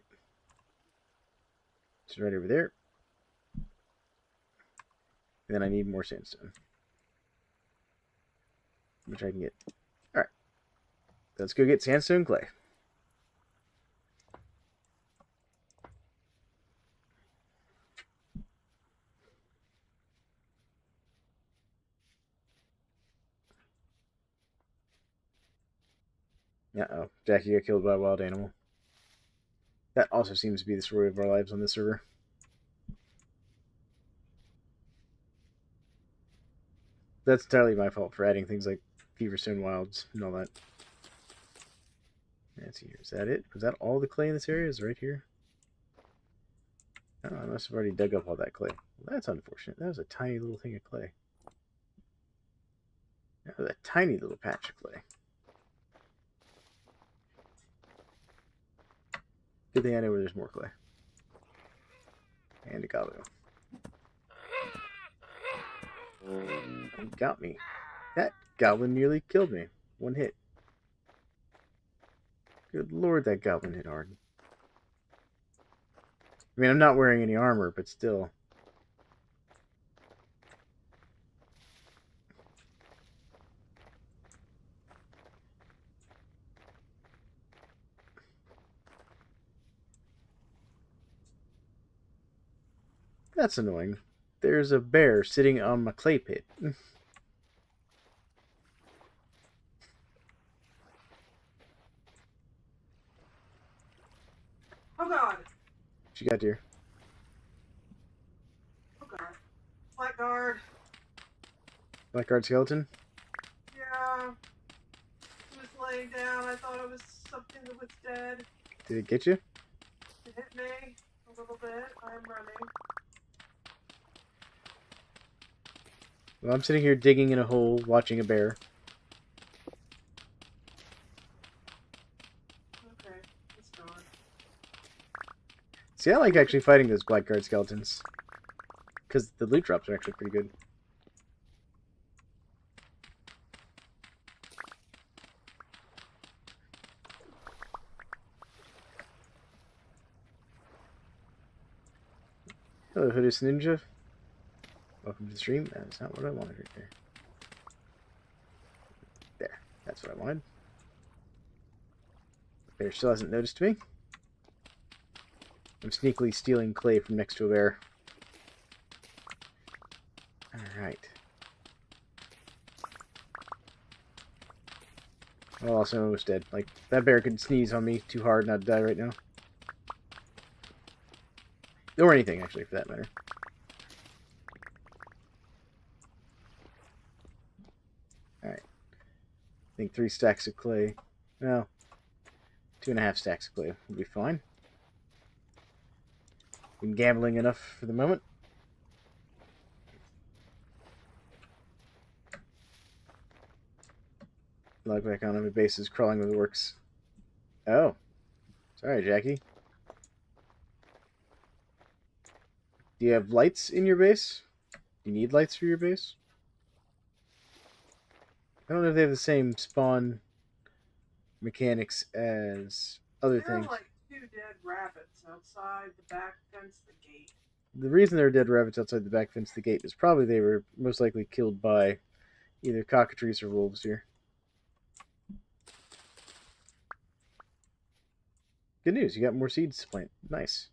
A: It's right over there. And then I need more sandstone. Which I can get. Alright. Let's go get sandstone clay. Uh-oh. Jackie got killed by a wild animal. That also seems to be the story of our lives on this server. That's entirely my fault for adding things like Feverstone Wilds and all that. Let's see here. Is that it? Was that all the clay in this area? Is it right here? Oh, I must have already dug up all that clay. Well, that's unfortunate. That was a tiny little thing of clay. That was a tiny little patch of clay. Good thing I know where there's more clay. And a gobble. He got me. That goblin nearly killed me. 1 hit. Good lord, that goblin hit hard. I mean, I'm not wearing any armor, but still. That's annoying. There's a bear sitting on my clay pit.
B: Oh god.
A: She got deer.
B: Oh god. Blackguard.
A: Blackguard skeleton?
B: Yeah. He was laying down. I thought it was something that was dead.
A: Did it get you?
B: It hit me a little bit. I'm running.
A: Well, I'm sitting here digging in a hole, watching a bear.
B: Okay, it's gone.
A: See, I like actually fighting those blackguard skeletons. Because the loot drops are actually pretty good. Hello, Hoodus Ninja. Welcome to the stream. That's not what I wanted right there. There. That's what I wanted. The bear still hasn't noticed me. I'm sneakily stealing clay from next to a bear. Alright. Oh, also almost dead. Like, that bear could sneeze on me too hard not to die right now. Or anything, actually, for that matter. Alright. I think 3 stacks of clay. No. 2.5 stacks of clay will be fine. Been gambling enough for the moment. Log back on. My base is crawling with the works. Oh. Sorry, Jackie. Do you have lights in your base? Do you need lights for your base? I don't know if they have the same spawn mechanics as other
B: There are
A: things.
B: like 2 dead rabbits outside the back fence of the gate.
A: The reason there are dead rabbits outside the back fence of the gate is probably they were most likely killed by either cockatrices or wolves here. Good news, you got more seeds to plant. Nice.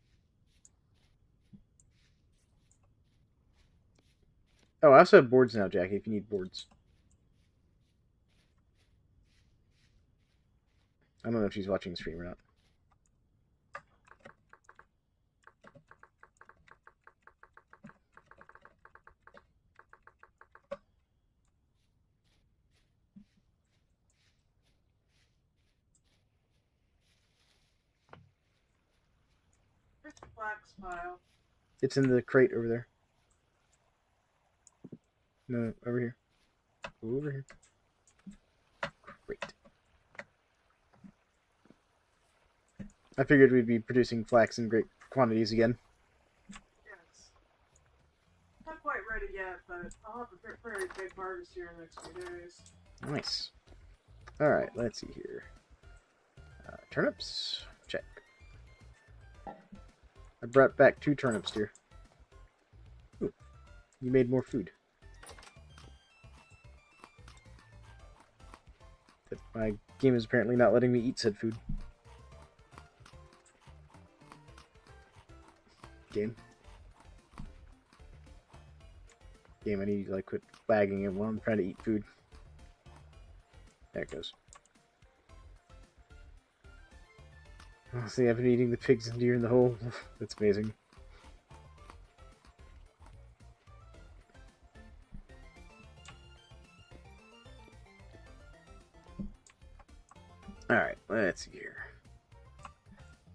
A: Oh, I also have boards now, Jackie, if you need boards. I don't know if she's watching the stream or not.
B: Where's the flax pile?
A: It's in the crate over there. No, over here. Over here. Great. I figured we'd be producing flax in great quantities again.
B: Yes. Not quite ready yet, but I'll have a very big harvest here in the next few days.
A: Nice. Alright, let's see here. Turnips? Check. I brought back 2 turnips here. Ooh, you made more food. But my game is apparently not letting me eat said food. Game. Game, I need to like quit lagging it while I'm trying to eat food. There it goes. Oh, see, I've been eating the pigs and deer in the hole. That's amazing. Alright, let's see here.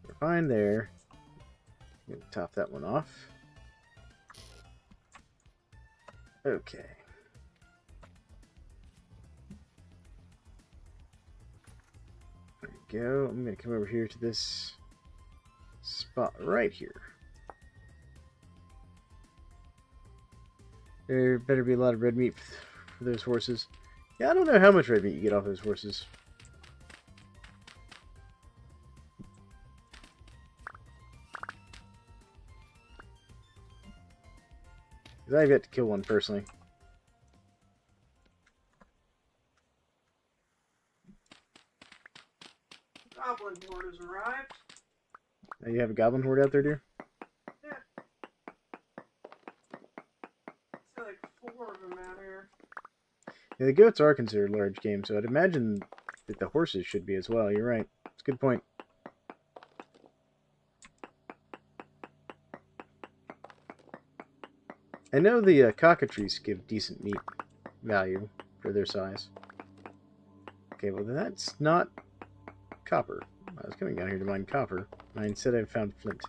A: We're fine there. I'm gonna top that one off. Okay. There we go. I'm gonna come over here to this spot right here. There better be a lot of red meat for those horses. Yeah, I don't know how much red meat you get off those horses. Because I've yet to kill one personally.
B: Goblin horde has arrived.
A: Now you have a goblin horde out there, dear?
B: Yeah. See like 4 of them out here.
A: Yeah, the goats are considered large game, so I'd imagine that the horses should be as well. You're right. It's a good point. I know the cockatrices give decent meat value for their size. Okay, well that's not copper. I was coming down here to mine copper. I instead I found flint.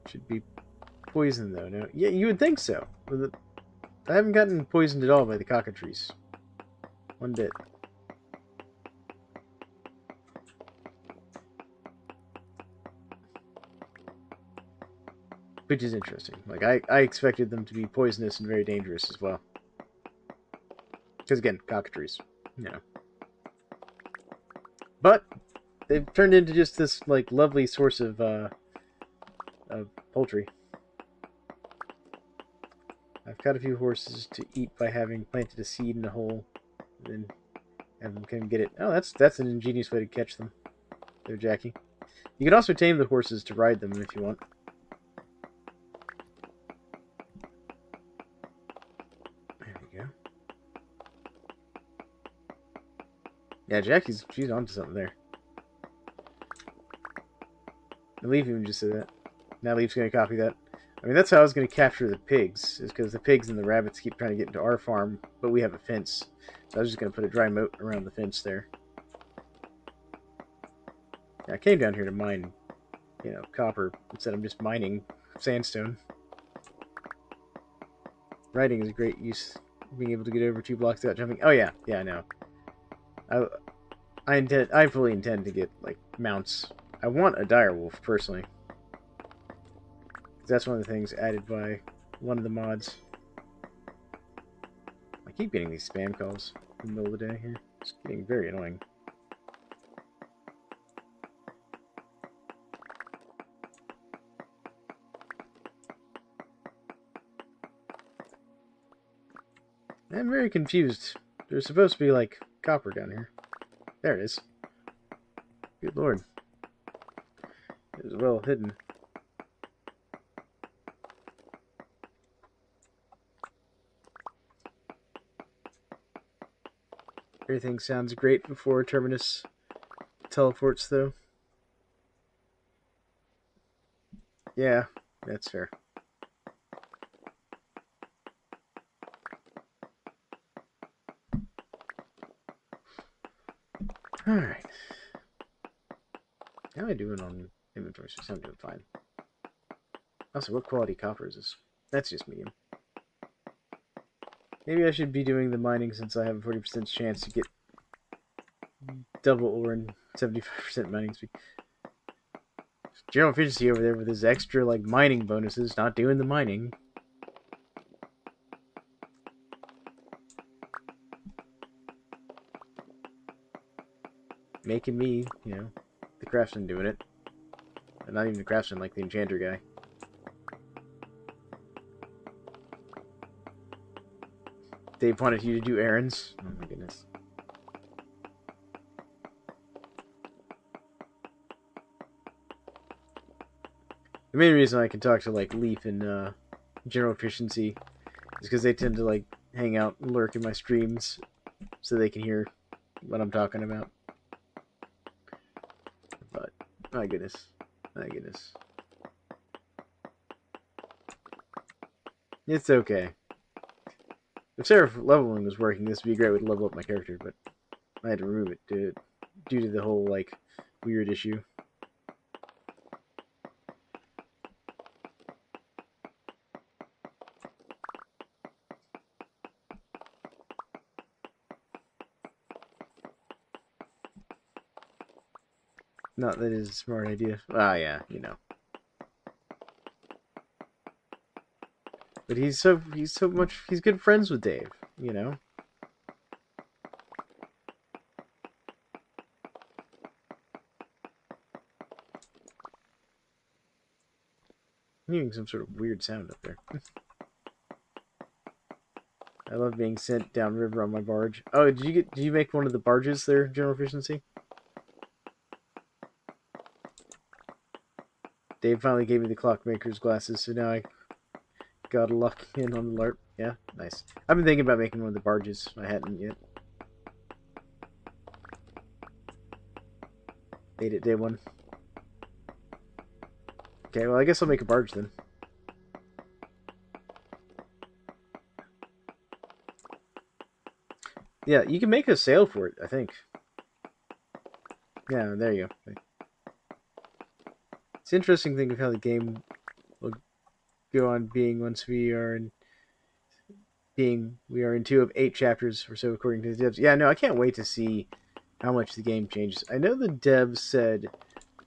A: Should be poisoned though. No, yeah, you would think so. I haven't gotten poisoned at all by the cockatrices. One bit. Which is interesting. Like, I expected them to be poisonous and very dangerous as well. Because, again, cockatrices. You know. But, they've turned into just this, like, lovely source of poultry. I've caught a few horses to eat by having planted a seed in a hole. And then have them come get it. Oh, that's an ingenious way to catch them. There, Jackie. You can also tame the horses to ride them if you want. There we go. Yeah, Jackie's she's onto something there. The Leaf even just said that. Now Leaf's gonna copy that. I mean, that's how I was gonna capture the pigs, is because the pigs and the rabbits keep trying to get into our farm, but we have a fence. So I was just gonna put a dry moat around the fence there. Yeah, I came down here to mine, copper, instead of just mining sandstone. Riding is a great use. Being able to get over 2 blocks without jumping. Oh yeah, I know. I fully intend to get like mounts. I want a direwolf personally. That's one of the things added by one of the mods. I keep getting these spam calls in the middle of the day here. It's getting very annoying. I'm very confused. There's supposed to be like copper down here. There it is. Good lord. It was well hidden. Everything sounds great before Terminus teleports, though. Yeah, that's fair. Alright. How am I doing on inventory? So I'm doing fine. Also, what quality copper is this? That's just medium. Maybe I should be doing the mining since I have a 40% chance to get double ore and 75% mining speed. General efficiency over there with his extra like mining bonuses, not doing the mining. Making me, the craftsman doing it. And not even the craftsman, like the enchanter guy. Dave wanted you to do errands. Oh my goodness. The main reason I can talk to like Leaf and General Efficiency is because they tend to like hang out and lurk in my streams so they can hear what I'm talking about. But my goodness. It's okay. If Seraph leveling was working, this would be a great way to level up my character, but I had to remove it due to the whole, like, weird issue. Not that it's a smart idea. Ah, yeah, But he's good friends with Dave, I'm hearing some sort of weird sound up there. I love being sent downriver on my barge. Oh, did you make one of the barges there, General Efficiency? Dave finally gave me the clockmaker's glasses, so now I gotta lock in on the LARP. Yeah, nice. I've been thinking about making one of the barges. I hadn't yet. Made it day one. Okay, well, I guess I'll make a barge then. Yeah, you can make a sail for it, I think. Yeah, there you go. It's an interesting thing of how the game will go on being once we are in 2 of 8 chapters or so according to the devs. Yeah, no, I can't wait to see how much the game changes. I know the devs said,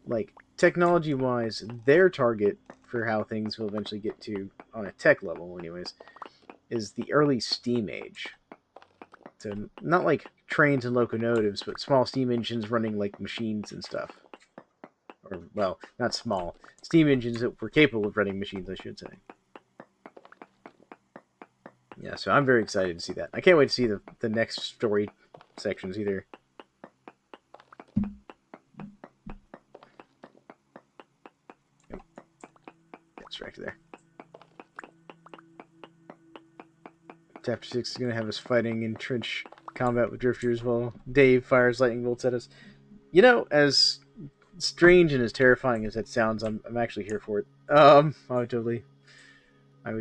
A: like, technology-wise, their target for how things will eventually get to, on a tech level anyways, is the early Steam age. So not like trains and locomotives, but small steam engines running like machines and stuff. Or, well, not small. Steam engines that were capable of running machines, I should say. Yeah, so I'm very excited to see that. I can't wait to see the next story sections either. distracted there. Chapter 6 is going to have us fighting in trench combat with drifters while Dave fires lightning bolts at us. You know, as strange and as terrifying as that sounds, I'm actually here for it. I would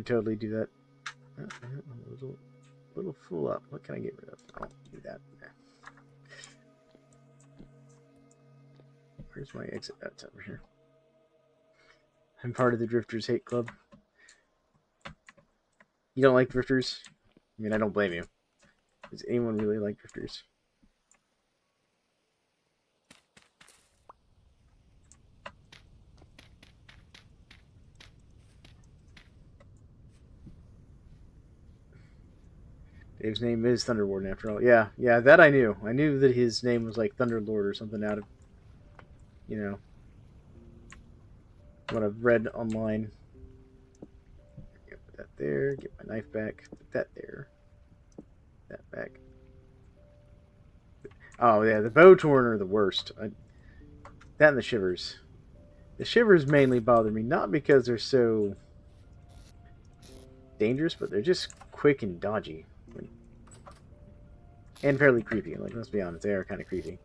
A: totally do that. A little full up. What can I get rid of? I don't do that. Where's my exit? That's over here. I'm part of the Drifters Hate Club. You don't like drifters? I mean, I don't blame you. Does anyone really like drifters? Dave's name is Thunderwarden after all. Yeah, that I knew. I knew that his name was like Thunderlord or something out of, you know, what I've read online. Put that there. Get my knife back. Put that there. That back. Oh yeah, the Bowtorn are the worst. That and the Shivers. The Shivers mainly bother me, not because they're so dangerous, but they're just quick and dodgy. And fairly creepy. Like, let's be honest, they are kind of creepy.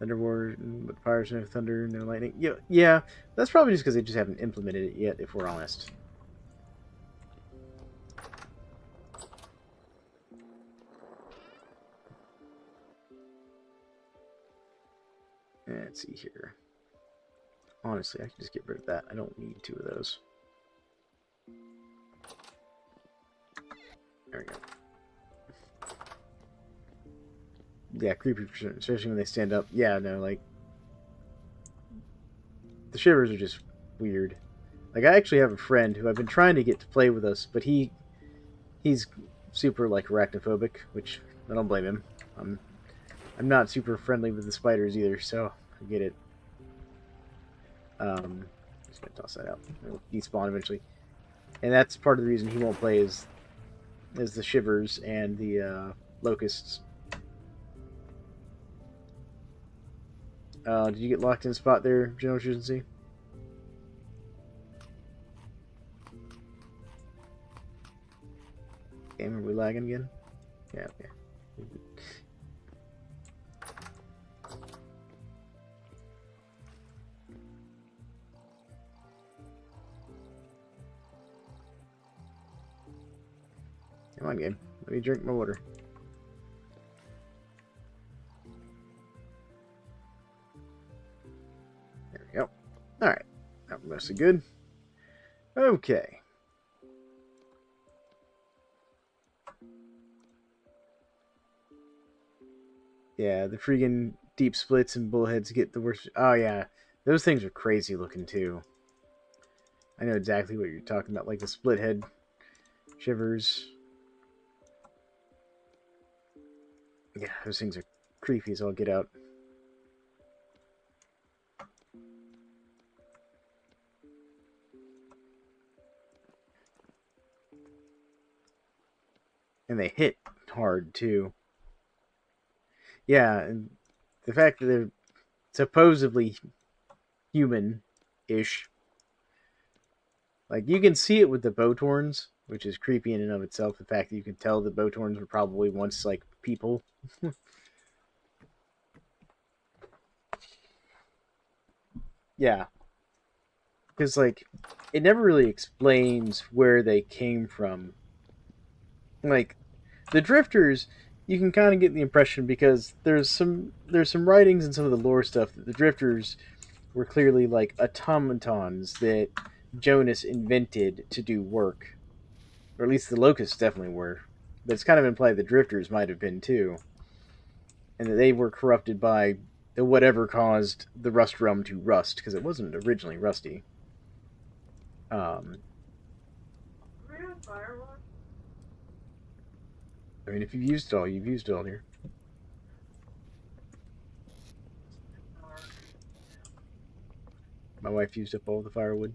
A: Thunderward, but fires no thunder, no lightning. Yeah, that's probably just because they just haven't implemented it yet, if we're honest. Let's see here. Honestly, I can just get rid of that. I don't need 2 of those. There we go. Yeah, creepy, especially when they stand up. Yeah, no, like, the Shivers are just weird. Like, I actually have a friend who I've been trying to get to play with us, but he's super, like, arachnophobic, which I don't blame him. I'm not super friendly with the spiders either, so I get it. Just gonna toss that out. It'll despawn eventually, and that's part of the reason he won't play is the Shivers and the locusts. Did you get locked in a spot there, General Efficiency? Damn, are we lagging again? Yeah, okay. Come on, game. Let me drink my water. There we go. Alright. That was mostly good. Okay. Yeah, the freaking deep splits and bullheads get the worst. Oh, yeah. Those things are crazy looking, too. I know exactly what you're talking about. Like the split head Shivers. Yeah, those things are creepy as all get out. And they hit hard, too. Yeah, and the fact that they're supposedly human-ish. Like, you can see it with the Bowtorns, which is creepy in and of itself. The fact that you can tell the Bowtorns were probably once, like, people. Yeah. Because, like, it never really explains where they came from. Like, the Drifters, you can kind of get the impression because there's some writings and some of the lore stuff that the Drifters were clearly like automatons that Jonas invented to do work, or at least the Locusts definitely were. But it's kind of implied the Drifters might have been too, and that they were corrupted by the whatever caused the Rust Realm to rust because it wasn't originally rusty. I mean, if you've used it all, you've used it all here. My wife used up all the firewood.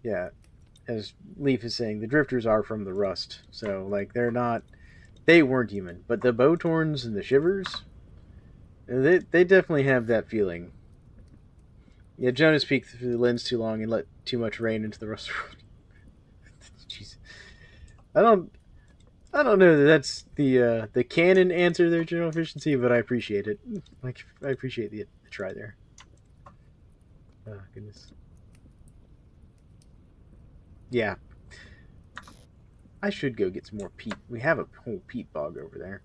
A: Yeah, as Leaf is saying, the Drifters are from the Rust, so like they're not They weren't human, but the Bowtorns and the Shivers, they definitely have that feeling. Yeah, Jonas peeked through the lens too long and let too much rain into the rust road. Jeez, I don't, I don't know that that's the canon answer there, General Efficiency, but I appreciate it. Like, I appreciate the try there. Oh goodness. Yeah, I should go get some more peat. We have a whole peat bog over there.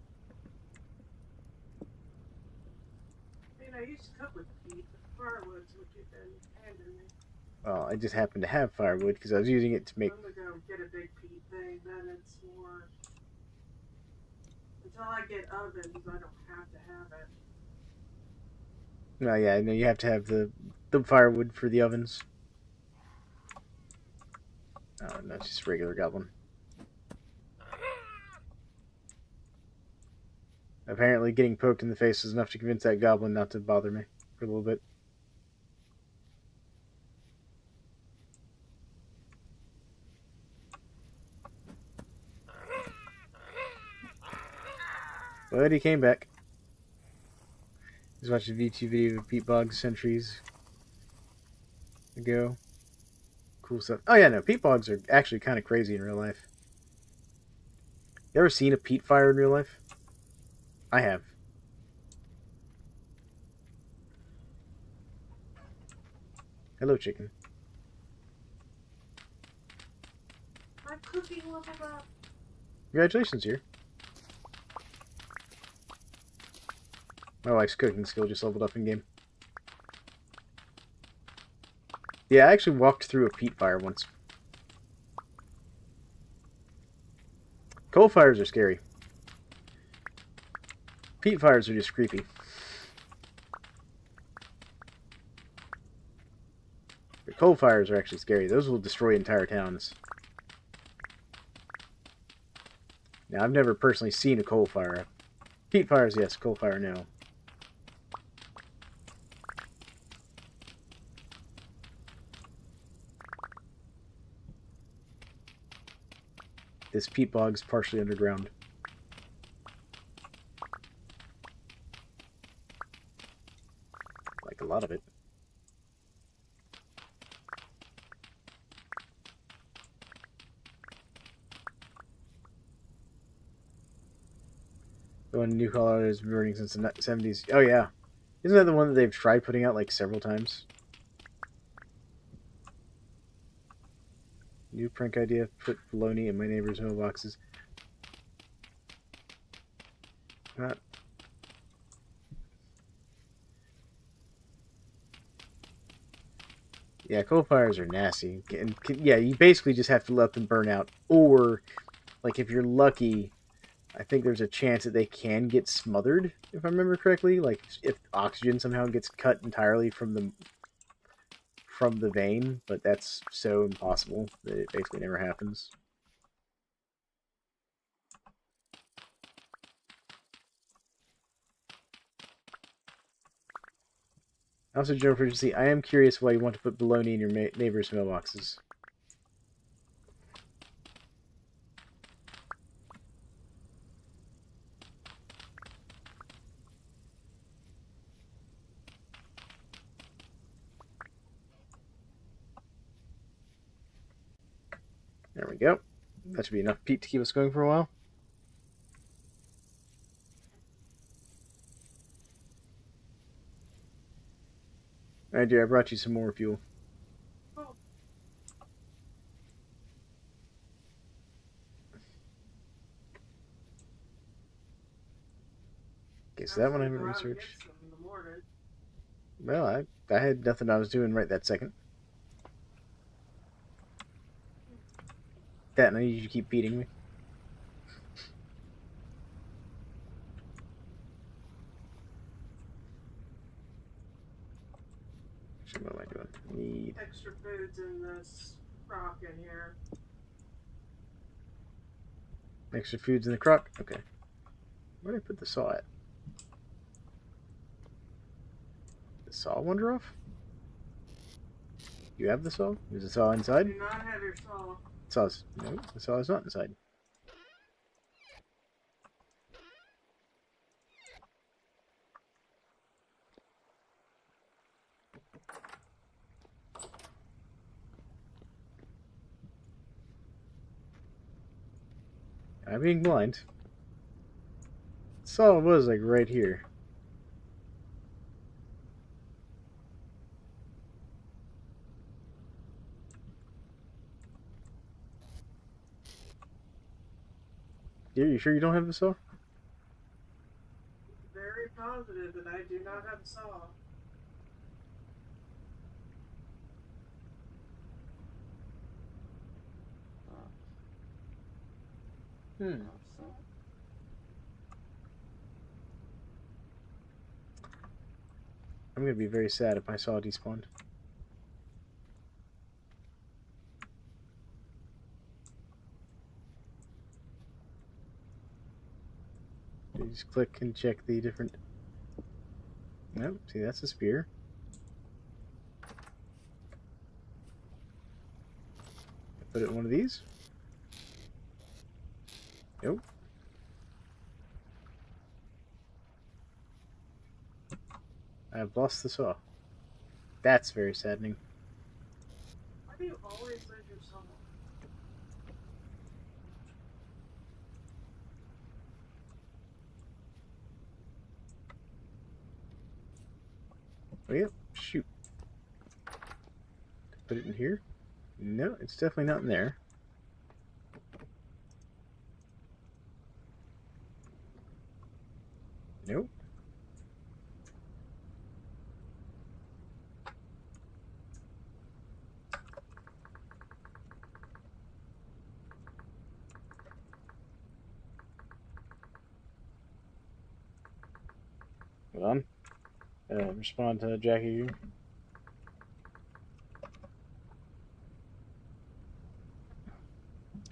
B: I mean, I used to cook with peat, but firewood's what you've been handing me.
A: Well, I just happened to have firewood because I was using it to make.
B: I'm gonna go get a big peat thing. Then it's more. Until I get ovens, I don't have to have it.
A: No, yeah, I know you have to have the firewood for the ovens. Oh, no, it's just a regular goblin. Apparently, getting poked in the face was enough to convince that goblin not to bother me for a little bit. But he came back. He's watching a VT video of Pete Boggs centuries ago. Cool stuff. Oh yeah, no, peat bogs are actually kind of crazy in real life. You ever seen a peat fire in real life? I have. Hello, chicken.
B: My cooking leveled up.
A: Congratulations, here. My wife's cooking skill just leveled up in game. Yeah, I actually walked through a peat fire once. Coal fires are scary. Peat fires are just creepy. But coal fires are actually scary. Those will destroy entire towns. Now, I've never personally seen a coal fire. Peat fires, yes. Coal fire, no. This peat bog's partially underground. Like a lot of it. The one in New Colorado has been burning since the 70s. Oh, yeah. Isn't that the one that they've tried putting out, like, several times? New prank idea, put bologna in my neighbor's mailboxes. Not. Yeah, coal fires are nasty. And, yeah, you basically just have to let them burn out. Or, like, if you're lucky, I think there's a chance that they can get smothered, if I remember correctly. Like, if oxygen somehow gets cut entirely from the vein, but that's so impossible that it basically never happens. Also, General Frequency, I am curious why you want to put bologna in your neighbor's mailboxes. There we go. That should be enough peat to keep us going for a while. Alright, dear, I brought you some more fuel.
B: Oh.
A: Okay, so that one I haven't researched.
B: In the morning.
A: Well, I had nothing I was doing right that second. That, and I need you to keep beating me. So what am I doing? I need
B: Extra foods in this crock in here.
A: extra foods in the crock. Okay. Where did I put the saw at? The saw wander off? You have the saw? Is the saw
B: I
A: inside?
B: do not have your saw.
A: The saw is not inside. I'm being blind. Saw it was like right here. Dear, you sure you don't have a saw?
B: Very positive that I do not have a saw.
A: Hmm. I'm gonna be very sad if my saw despawned. You just click and check the different. Nope. See, that's a spear. Put it in one of these. Nope. I've lost the saw. That's very saddening.
B: Why do you always lose your saw?
A: Oh, yeah. Shoot. Put it in here? No, it's definitely not in there. Nope. Hold on. Respond to Jackie.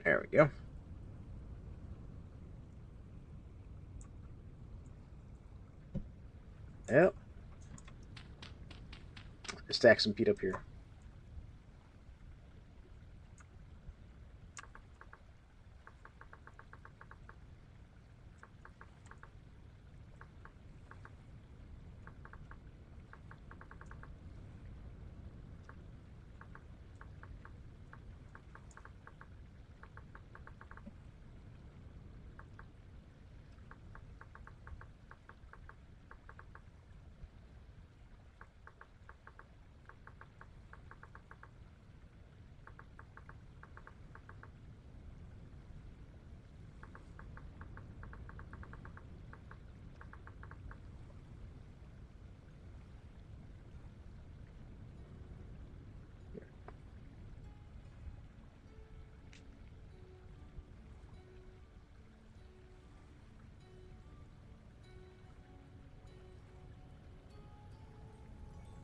A: There we go. Yep. Stack some peat up here.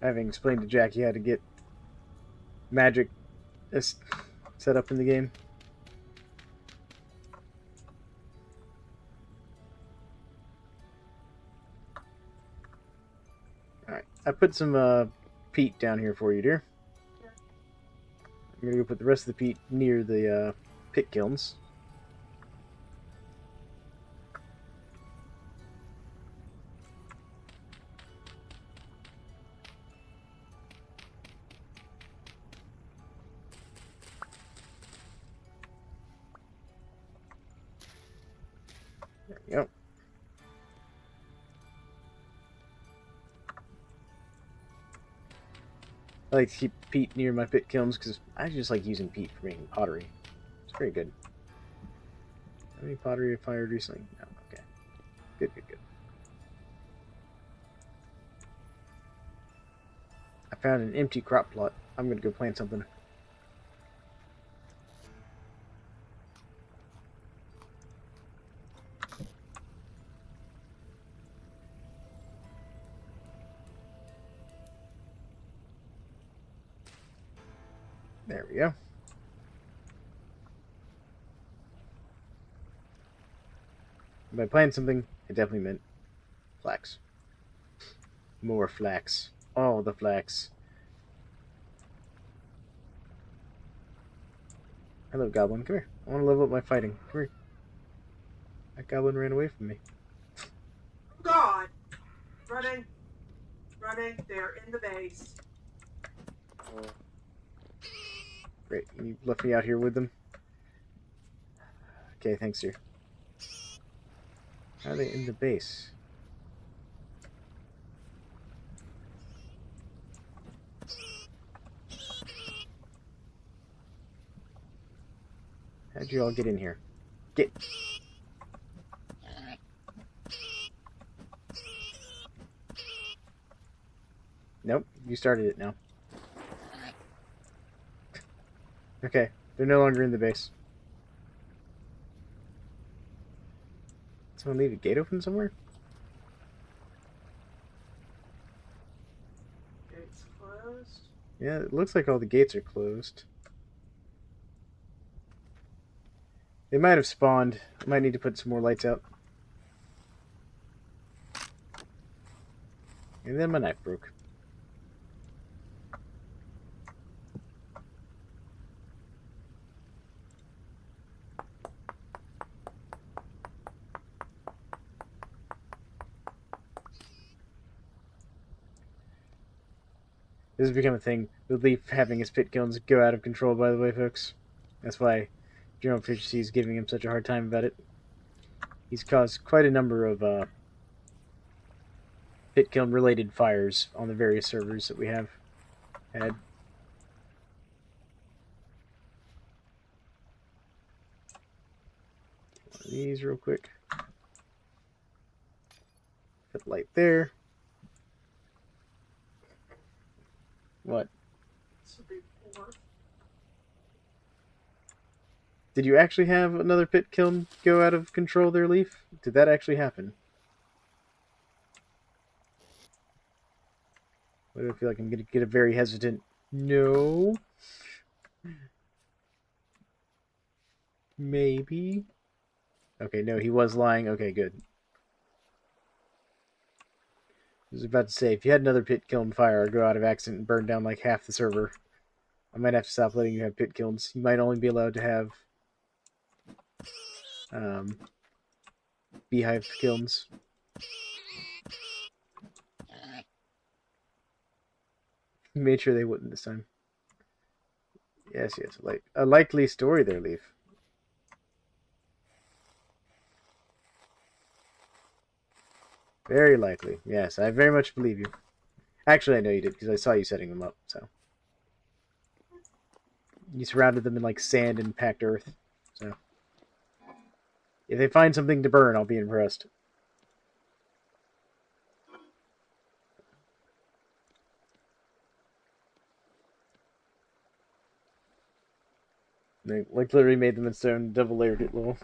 A: Having explained to Jackie how to get magic set up in the game. Alright, I put some peat down here for you, dear.
B: Yeah.
A: I'm gonna go put the rest of the peat near the pit kilns. There we go. I like to keep peat near my pit kilns because I just like using peat for making pottery. It's very good. How many pottery have I fired recently? No, okay. Good, good, good. I found an empty crop plot. I'm gonna go plant something. There we go. By plant something, I definitely meant flax. More flax. All the flax. Hello, Goblin. Come here. I want to level up my fighting. Come here. That Goblin ran away from me.
B: God! Running. Running. They're in the base.
A: Great. You left me out here with them. Okay, thanks, dear. How are they in the base? How'd you all get in here? Get... Nope, you started it now. Okay, they're no longer in the base. Someone leave a gate open somewhere?
B: Gates closed.
A: Yeah, it looks like all the gates are closed. They might have spawned. I might need to put some more lights out. And then my knife broke. This has become a thing. The Leaf having his pit kilns go out of control, by the way, folks. That's why General Efficiency is giving him such a hard time about it. He's caused quite a number of pit kiln related fires on the various servers that we have had. One of these real quick. Put light there. What?
B: This would be 4.
A: Did you actually have another pit kiln go out of control there, Leaf? Did that actually happen? Why do I feel like I'm going to get a very hesitant no? Maybe? Okay, no, he was lying. Okay, good. I was about to say, if you had another pit kiln fire go out of accident and burn down like half the server, I might have to stop letting you have pit kilns. You might only be allowed to have beehive kilns. Made sure they wouldn't this time. Yes, yes, like a likely story there, Leaf. Very likely. Yes, I very much believe you. Actually, I know you did because I saw you setting them up. So you surrounded them in like sand and packed earth. So if they find something to burn, I'll be impressed. They like literally made them in stone, double layered it little.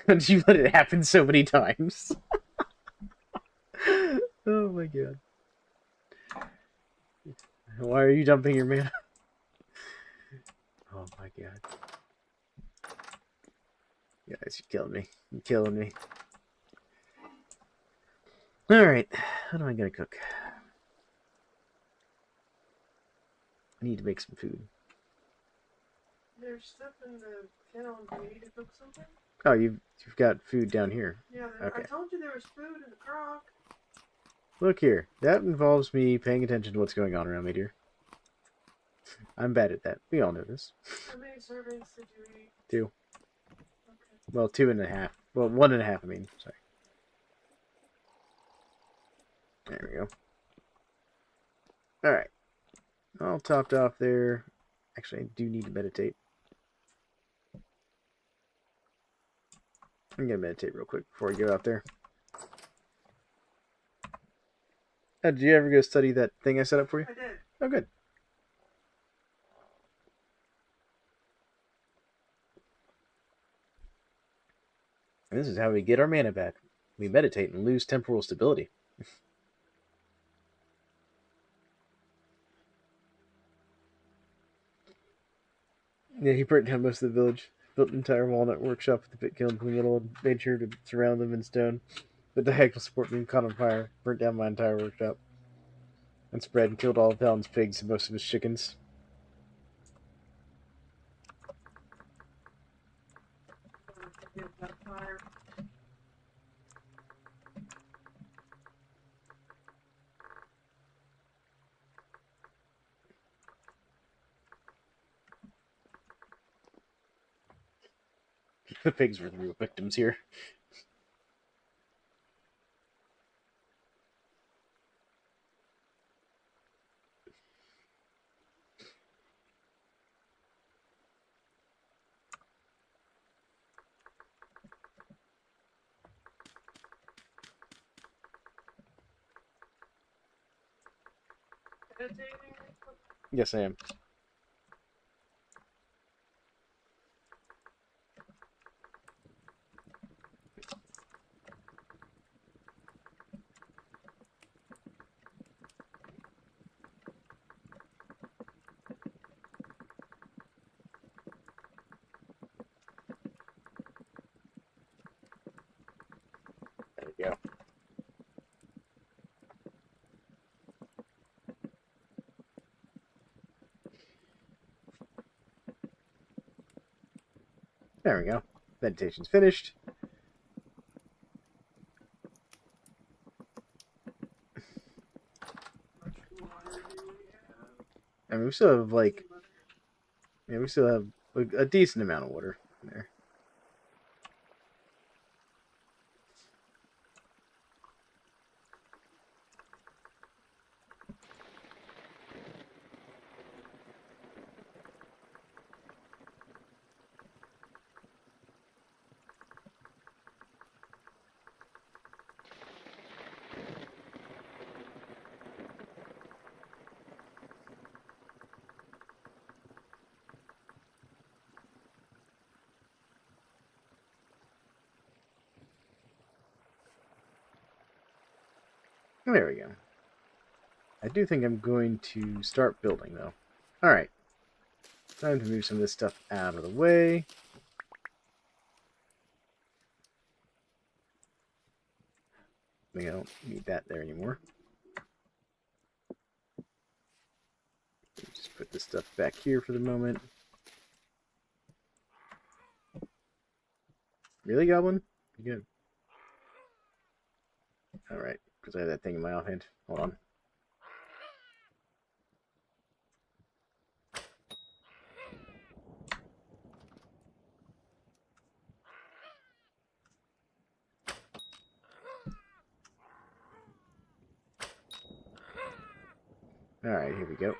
A: And you let it happen so many times. Oh my god. Why are you dumping your mana? Oh my god. Guys, you're killing me. You're killing me. Alright. What am I gonna cook? I need to make some food.
B: There's stuff in the kennel. Do you need to cook something?
A: Oh, you've got food down here.
B: Yeah,
A: Okay.
B: I told you there was food in the crock.
A: Look here. That involves me paying attention to what's going on around me, dear. I'm bad at that. We all know this.
B: How many servings did you eat?
A: 2.
B: Okay.
A: Well, 2.5. Well, 1.5, I mean. Sorry. There we go. Alright. All topped off there. Actually, I do need to meditate. I'm going to meditate real quick before I go out there. Did you ever go study that thing I set up for you?
B: I did.
A: Oh, good. And this is how we get our mana back. We meditate and lose temporal stability. Yeah, he burnt down most of the village. Built an entire walnut workshop with the pit kilns in the middle and made sure to surround them in stone. The diagonal support beam caught on fire, burnt down my entire workshop, and spread and killed all of Thalan's pigs and most of his chickens.
B: Get that fire.
A: The pigs were the real victims here.
B: meditating?
A: Yes, I am. There we go. There we go. Meditation's finished.
B: Much water do we have?
A: I mean, we still have like, yeah, we still have a decent amount of water in there. There we go. I do think I'm going to start building, though. Alright. Time to move some of this stuff out of the way. I think I don't need that there anymore. Just put this stuff back here for the moment. Really, Goblin? You good? Alright, because I have that thing in my offhand. Hold on. Alright, here we go.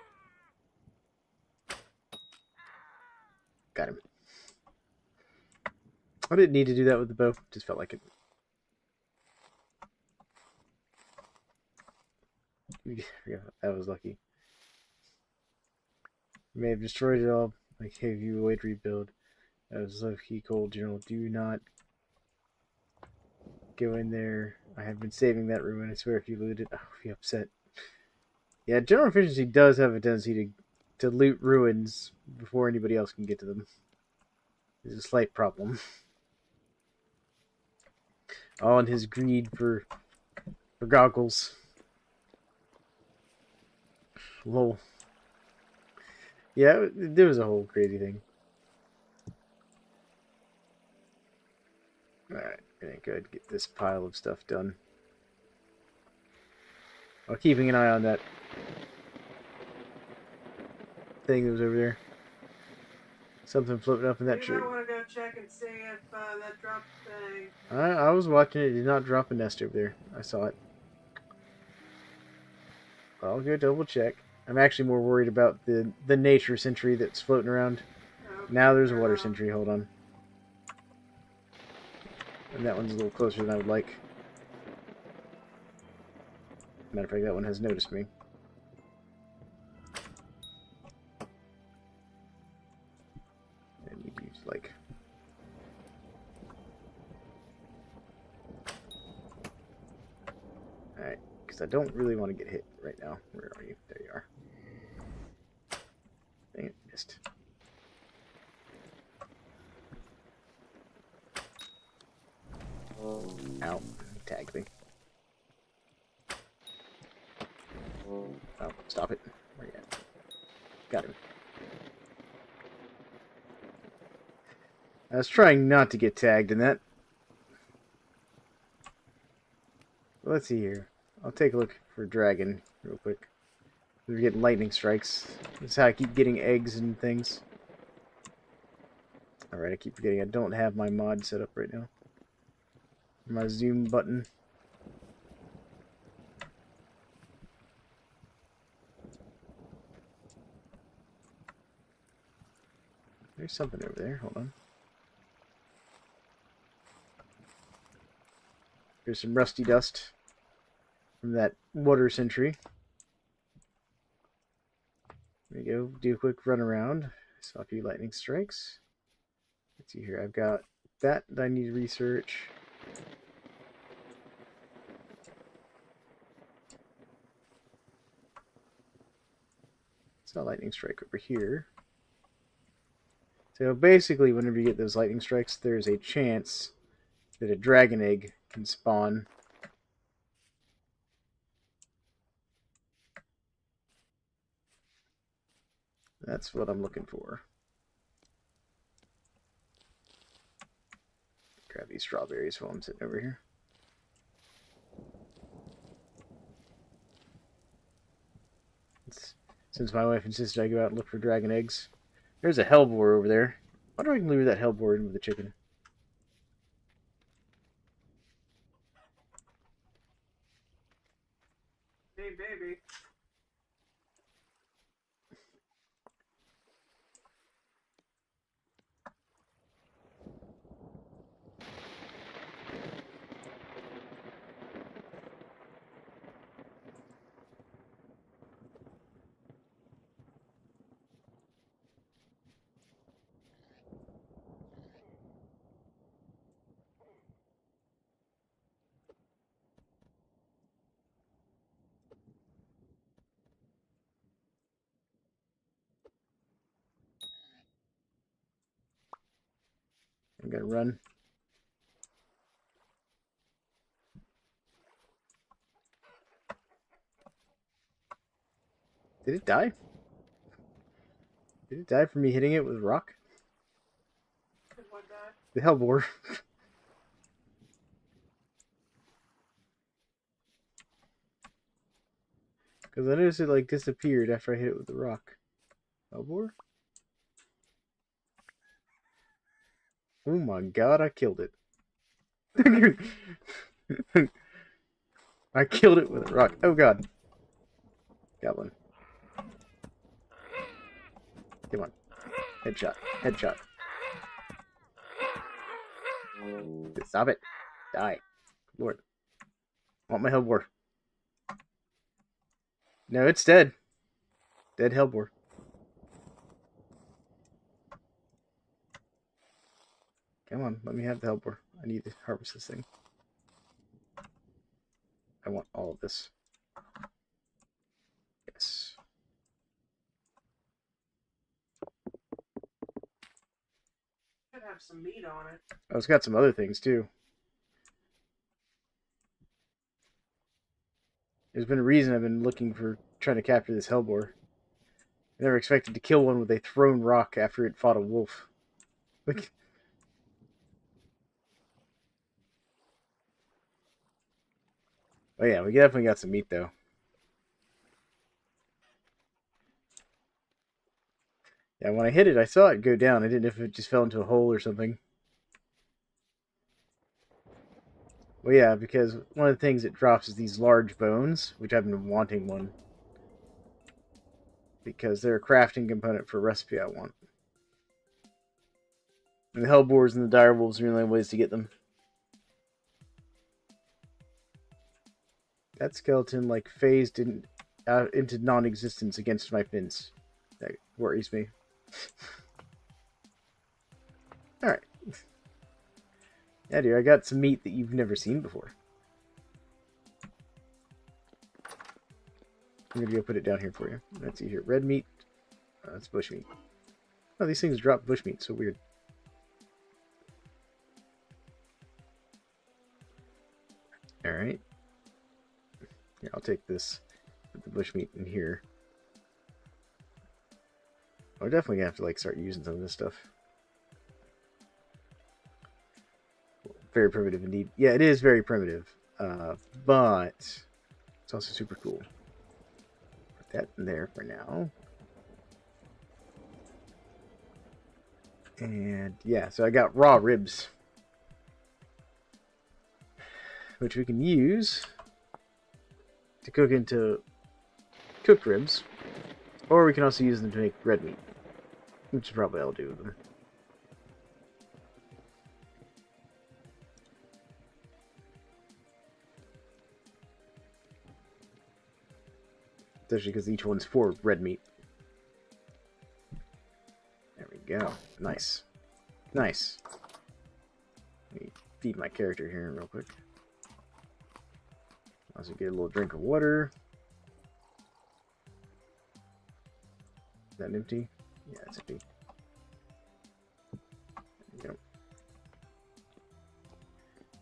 A: Got him. I didn't need to do that with the bow. Just felt like it. Yeah, that was lucky. You may have destroyed it all. I gave you a way to rebuild. That was low-key cold, General. Do not go in there. I have been saving that ruin. I swear if you loot it, I'll be upset. Yeah, General Efficiency does have a tendency to loot ruins before anybody else can get to them. There's a slight problem. All in his greed for goggles. Lol. Yeah, there was a whole crazy thing. Alright, gonna go ahead and get this pile of stuff done. While keeping an eye on that thing that was over there. Something floating up in that tree.
B: You might want to go check and see if that dropped thing.
A: I was watching it. It did not drop a nest over there. I saw it. I'll go double check. I'm actually more worried about the nature sentry that's floating around.
B: Okay,
A: Now there's a water sentry. Hold on. And that one's a little closer than I would like. Matter of fact, that one has noticed me. And we use like... Alright, because I don't really want to get hit right now. Where are you? There you are. Dang it, missed. Ow, tagged me. Oh, stop it. Where you at? Got him. I was trying not to get tagged in that. Let's see here. I'll take a look for dragon real quick. We're getting lightning strikes. That's how I keep getting eggs and things. Alright, I keep forgetting I don't have my mod set up right now. My zoom button. There's something over there. Hold on. There's some rusty dust from that water sentry. There we go. Do a quick run around. Saw a few lightning strikes. Let's see here. I've got that I need to research. Saw a lightning strike over here. So basically, whenever you get those lightning strikes, there's a chance that a dragon egg can spawn. That's what I'm looking for. Grab these strawberries while I'm sitting over here. Since my wife insisted I go out and look for dragon eggs. There's a hellboar over there. I wonder if I can lure that hellboar in with the chicken.
B: Hey, baby.
A: I'm gonna run. Did it die? Did it die from me hitting it with a rock?
B: What that?
A: The hellboar. Because I noticed it like disappeared after I hit it with the rock. Hellboar? Oh my god, I killed it. I killed it with a rock. Oh god. Got one. Come on. Headshot. Headshot. Stop it. Die. Lord. I want my hellboar. No, it's dead. Dead hellboar. Come on, let me have the hellboar. I need to harvest this thing. I want all of this. Yes.
B: Should have some meat on it.
A: Oh, it's got some other things too. There's been a reason I've been looking for trying to capture this hellboar. I never expected to kill one with a thrown rock after it fought a wolf. Like, oh yeah, we definitely got some meat though. Yeah, when I hit it, I saw it go down. I didn't know if it just fell into a hole or something. Well, yeah, because one of the things it drops is these large bones, which I've been wanting one. Because they're a crafting component for a recipe I want. And the hellboars and the direwolves are the only ways to get them. That skeleton, like, phased into non-existence against my fins. That worries me. Alright. Yeah, dude, I got some meat that you've never seen before. I'm gonna go put it down here for you. Let's see here. Red meat. That's bush meat. Oh, these things drop bush meat. So weird. Alright. Here, I'll take this. Put the bush meat in here. We're definitely gonna have to like start using some of this stuff. Very primitive indeed. Yeah, it is very primitive. But it's also super cool. Put that in there for now. And yeah, so I got raw ribs, which we can use to cook into cooked ribs, or we can also use them to make red meat, which is probably all I'll do with them. Especially because each one's for red meat. go. Nice. Nice. Let me feed my character here real quick. Also get a little drink of water. Is that empty? Yeah, it's empty. There you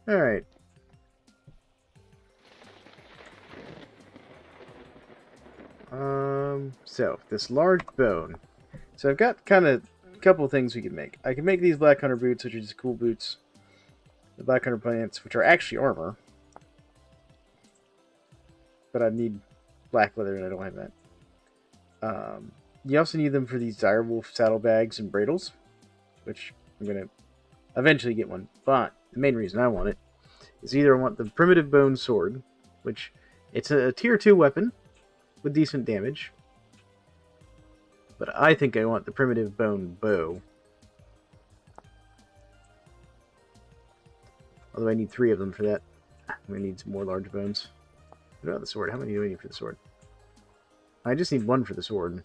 A: go. Alright. So, this large bone. So I've got kind of a couple of things we can make. I can make these Black Hunter boots, which are just cool boots. The Black Hunter pants, which are actually armor. But I need black leather, and I don't have that. You also need them for these direwolf saddlebags and bradles, which I'm going to eventually get one. But the main reason I want it is either I want the primitive bone sword, which it's a tier 2 weapon with decent damage. But I think I want the primitive bone bow. Although I need 3 of them for that. I'm going to need some more large bones. What about the sword? How many do I need for the sword? I just need 1 for the sword.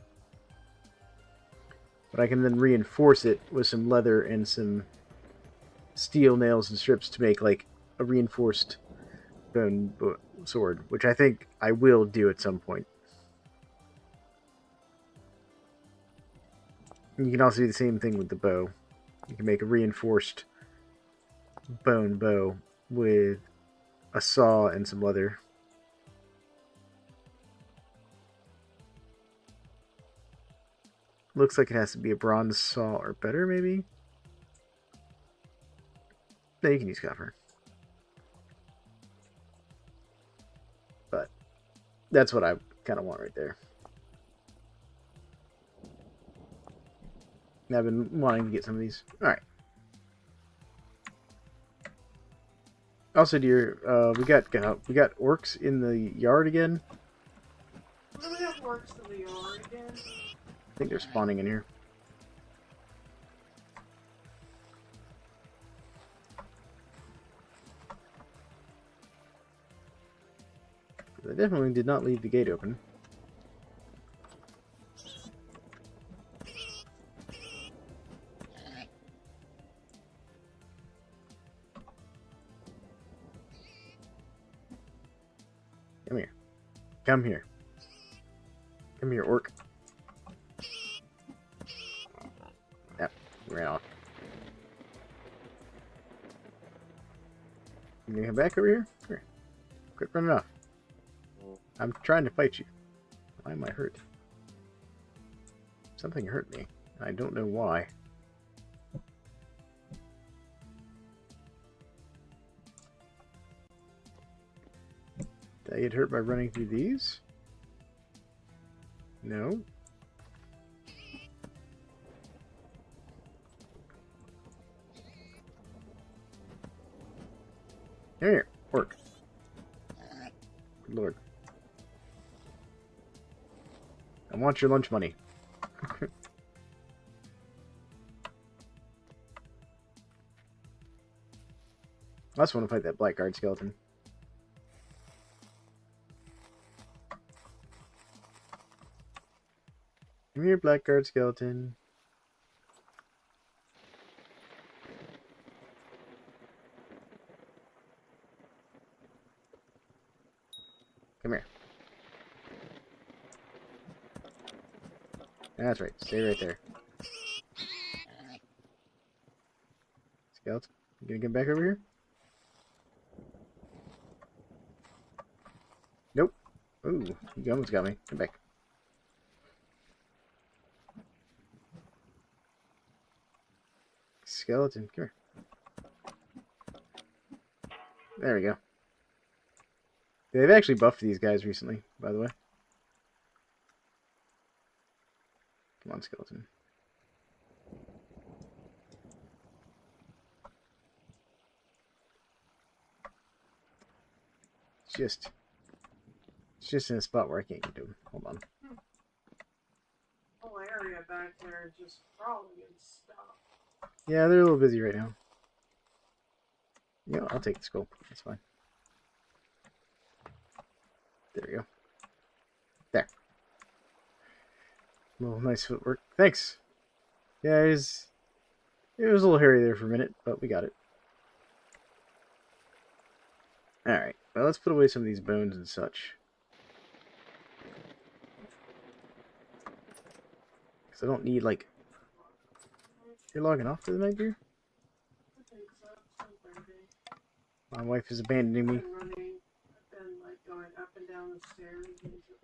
A: But I can then reinforce it with some leather and some steel nails and strips to make like a reinforced bone sword, which I think I will do at some point. And you can also do the same thing with the bow. You can make a reinforced bone bow with a saw and some leather. Looks like it has to be a bronze saw or better, maybe? No, you can use copper. But that's what I kind of want right there. I've been wanting to get some of these. Alright. Also, dear, we got orcs in the yard again.
B: Do we have orcs in the yard again?
A: I think they're spawning in here. They definitely did not leave the gate open. Come here. Come here. Come here, orc. Yep, ran off. You gonna come back over here? Here. Quit running off. I'm trying to fight you. Why am I hurt? Something hurt me. I don't know why. Did I get hurt by running through these? No. Here, orc. Good lord. I want your lunch money. I just want to fight that blackguard skeleton. Come here, blackguard skeleton. Come here. That's right. Stay right there. Skeleton, you gonna get back over here? Nope. Ooh, you almost got me. Come back. Skeleton, come here. There we go. They've actually buffed these guys recently, by the way. Come on, skeleton. It's just in a spot where I can't get to him. Hold on.
B: Whole area back there is just crawling and stuff.
A: Yeah, they're a little busy right now. Yeah, I'll take the scope. That's fine. There we go. There. Little nice footwork. Thanks. Yeah, it was a little hairy there for a minute, but we got it. Alright, well, let's put away some of these bones and such. Because I don't need, like... You're logging off for the night, dear?
B: I think so. Still thinking.
A: My wife is abandoning me.
B: I've been like going up and down the stairs into the.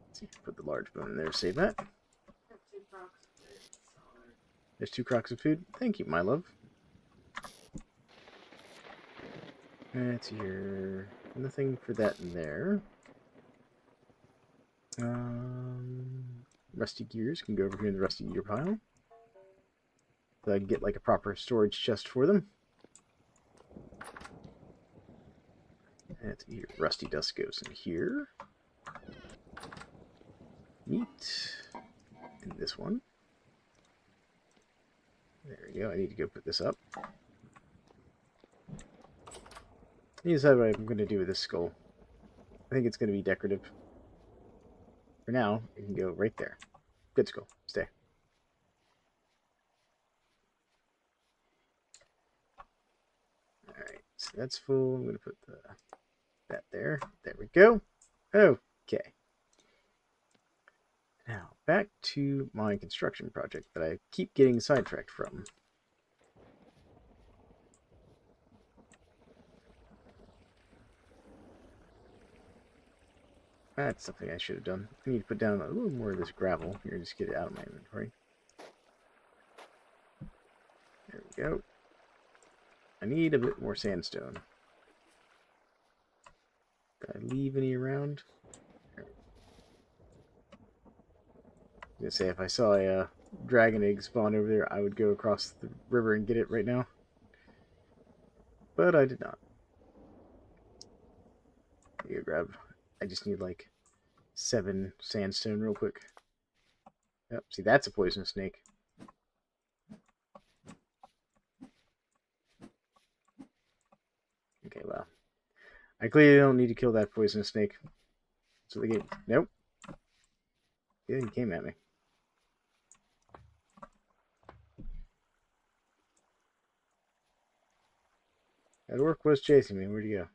A: Let's see, put the large bone in there to save that.
B: Got 2 crocks of food. Solid.
A: There's 2 crocks of food. Thank you, my love. Let's see here. Nothing for that in there. Rusty gears can go over here in the rusty gear pile. So I can get like a proper storage chest for them. Let's see here. Rusty dust goes in here. Neat. And this one. There we go. I need to go put this up. I need to decide what I'm going to do with this skull. I think it's going to be decorative. For now, it can go right there. Good skull. Stay. Alright, so that's full. I'm going to put that there. There we go. Okay. Now, back to my construction project that I keep getting sidetracked from. That's something I should have done. I need to put down a little more of this gravel. Here, just get it out of my inventory. There we go. I need a bit more sandstone. Did I leave any around? I was gonna say, if I saw a dragon egg spawn over there, I would go across the river and get it right now. But I did not. Here you go, grab. I just need like 7 sandstone real quick. Yep, see, that's a poisonous snake. Okay, well. I clearly don't need to kill that poisonous snake. So the game. Nope. Yeah, he came at me. That orc was chasing me. Where'd he go?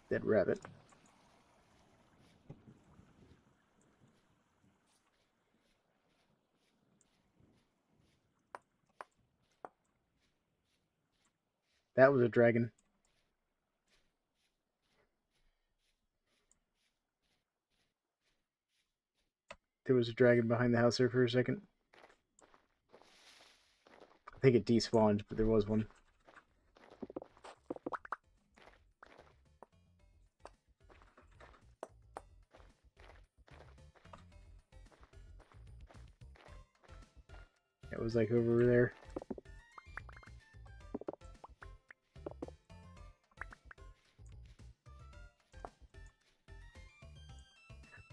A: Dead rabbit. That was a dragon. There was a dragon behind the house there for a second. I think it despawned, but there was one. It was like over there.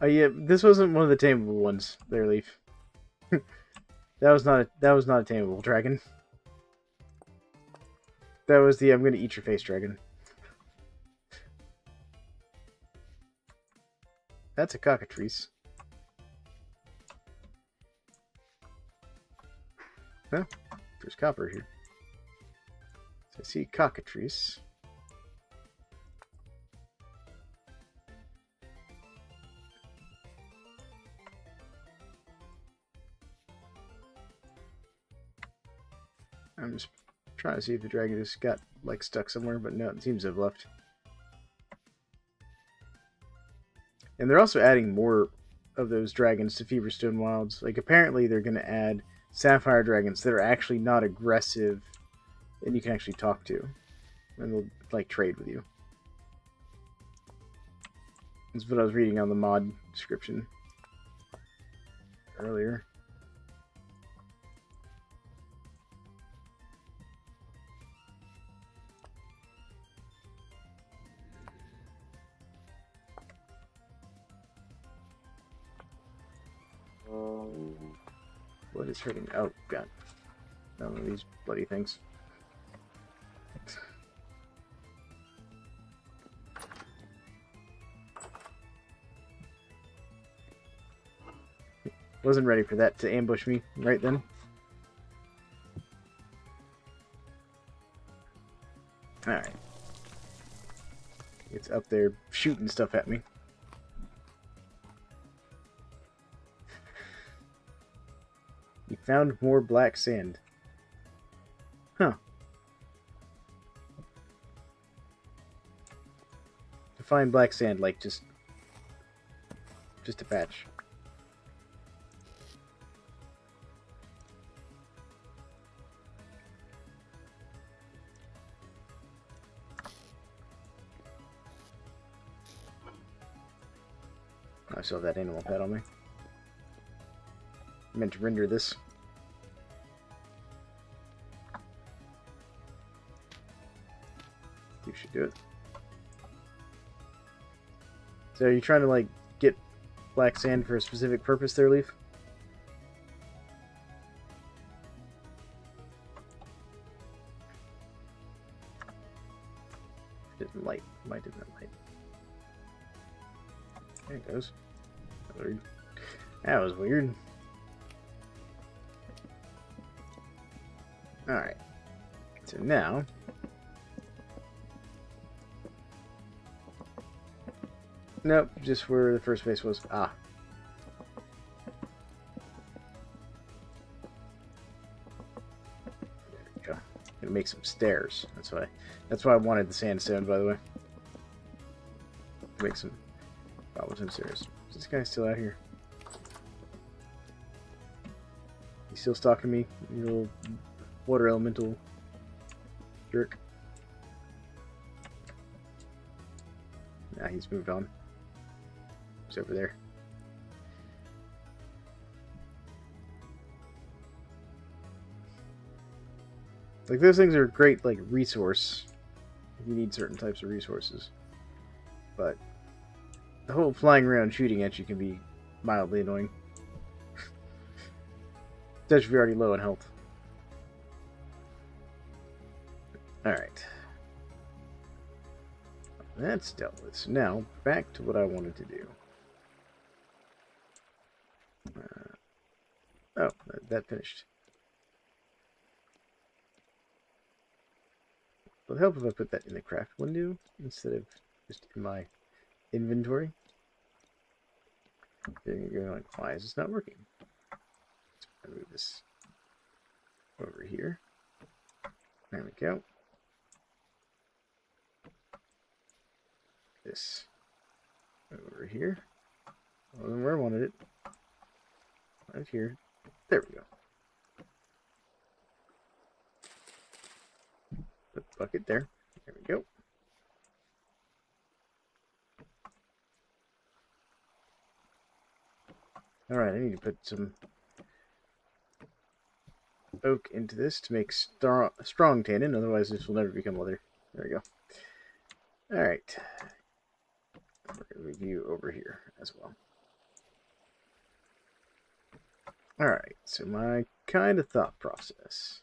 A: Oh yeah, this wasn't one of the tameable ones, there, Leaf. that was not a tameable dragon. That was the I'm gonna eat your face dragon. That's a cockatrice. Well, there's copper here. So I see cockatrice. I'm just trying to see if the dragon just got like stuck somewhere, but no, it seems to have left. And they're also adding more of those dragons to Feverstone Wilds. Like apparently they're going to add sapphire dragons that are actually not aggressive and you can actually talk to. And they'll like trade with you. That's what I was reading on the mod description earlier. What is hurting? Oh, God. None of these bloody things. Wasn't ready for that to ambush me right then. Alright. It's up there shooting stuff at me. You found more black sand. Huh. To find black sand, like just a patch. I still have that animal pad on me. I meant to render this. You should do it. So are you trying to like get black sand for a specific purpose there, Leaf? Didn't light. Why didn't that light? There it goes. Weird. That was weird. Alright. So now... Nope, just where the first base was. Ah. There we go. Gonna make some stairs. That's why I wanted the sandstone, by the way. Make some cobblestone stairs. Is this guy still out here? He's still stalking me, you little water elemental jerk. Nah, he's moved on. He's over there. Like, those things are great, like, resource if you need certain types of resources. But the whole flying around shooting at you can be mildly annoying. Especially if you're already low on health. Alright. That's dealt with. So now, back to what I wanted to do. Oh, that finished. It'll help if I put that in the craft window instead of just in my inventory. Then you're like, why is this not working? Let's move this over here. There we go. This over here. Well, then where I wanted it. Right here. There we go. Put the bucket there. There we go. Alright, I need to put some oak into this to make strong tannin, otherwise this will never become leather. There we go. Alright. We're going to review over here as well. Alright, so my kind of thought process.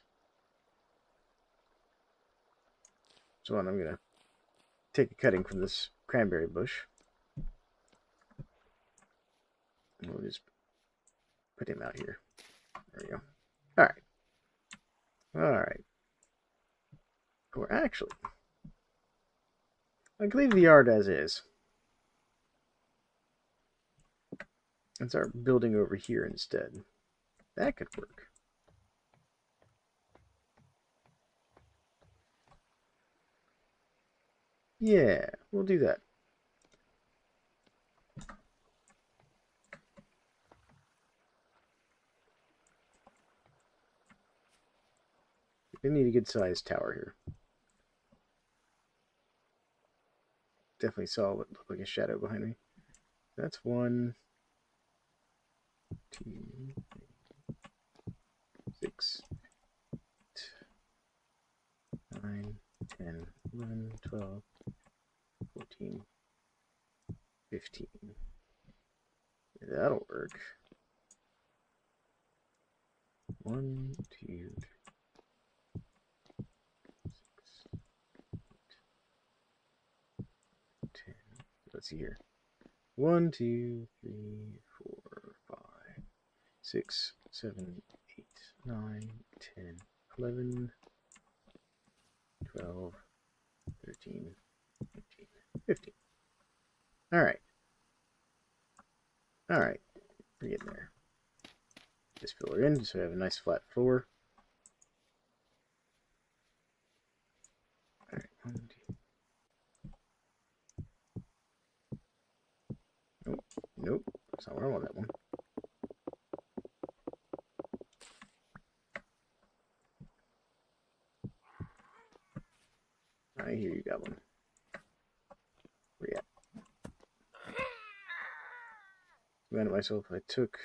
A: So I'm going to take a cutting from this cranberry bush. And we'll just put him out here. There we go. Alright. Alright. Or actually, I can leave the yard as is. And start building over here instead. That could work. Yeah, we'll do that. We need a good sized tower here. Definitely saw what looked like a shadow behind me. That's 1, 2, 6, 9, 10, 11, 12, 14, 15. That'll work. 1, 2, 6, 10. Let's see here. 1, 2, 3, 4, 5, 6, 7, 8, 9, 10, 11, 12, 13, 14, 15. Alright. Alright. We're getting there. Just fill her in just so we have a nice flat floor. Alright, 1, 2. Nope. Nope. That's not where I want that one. I hear you got one. Where you at? I'm mad at myself. I took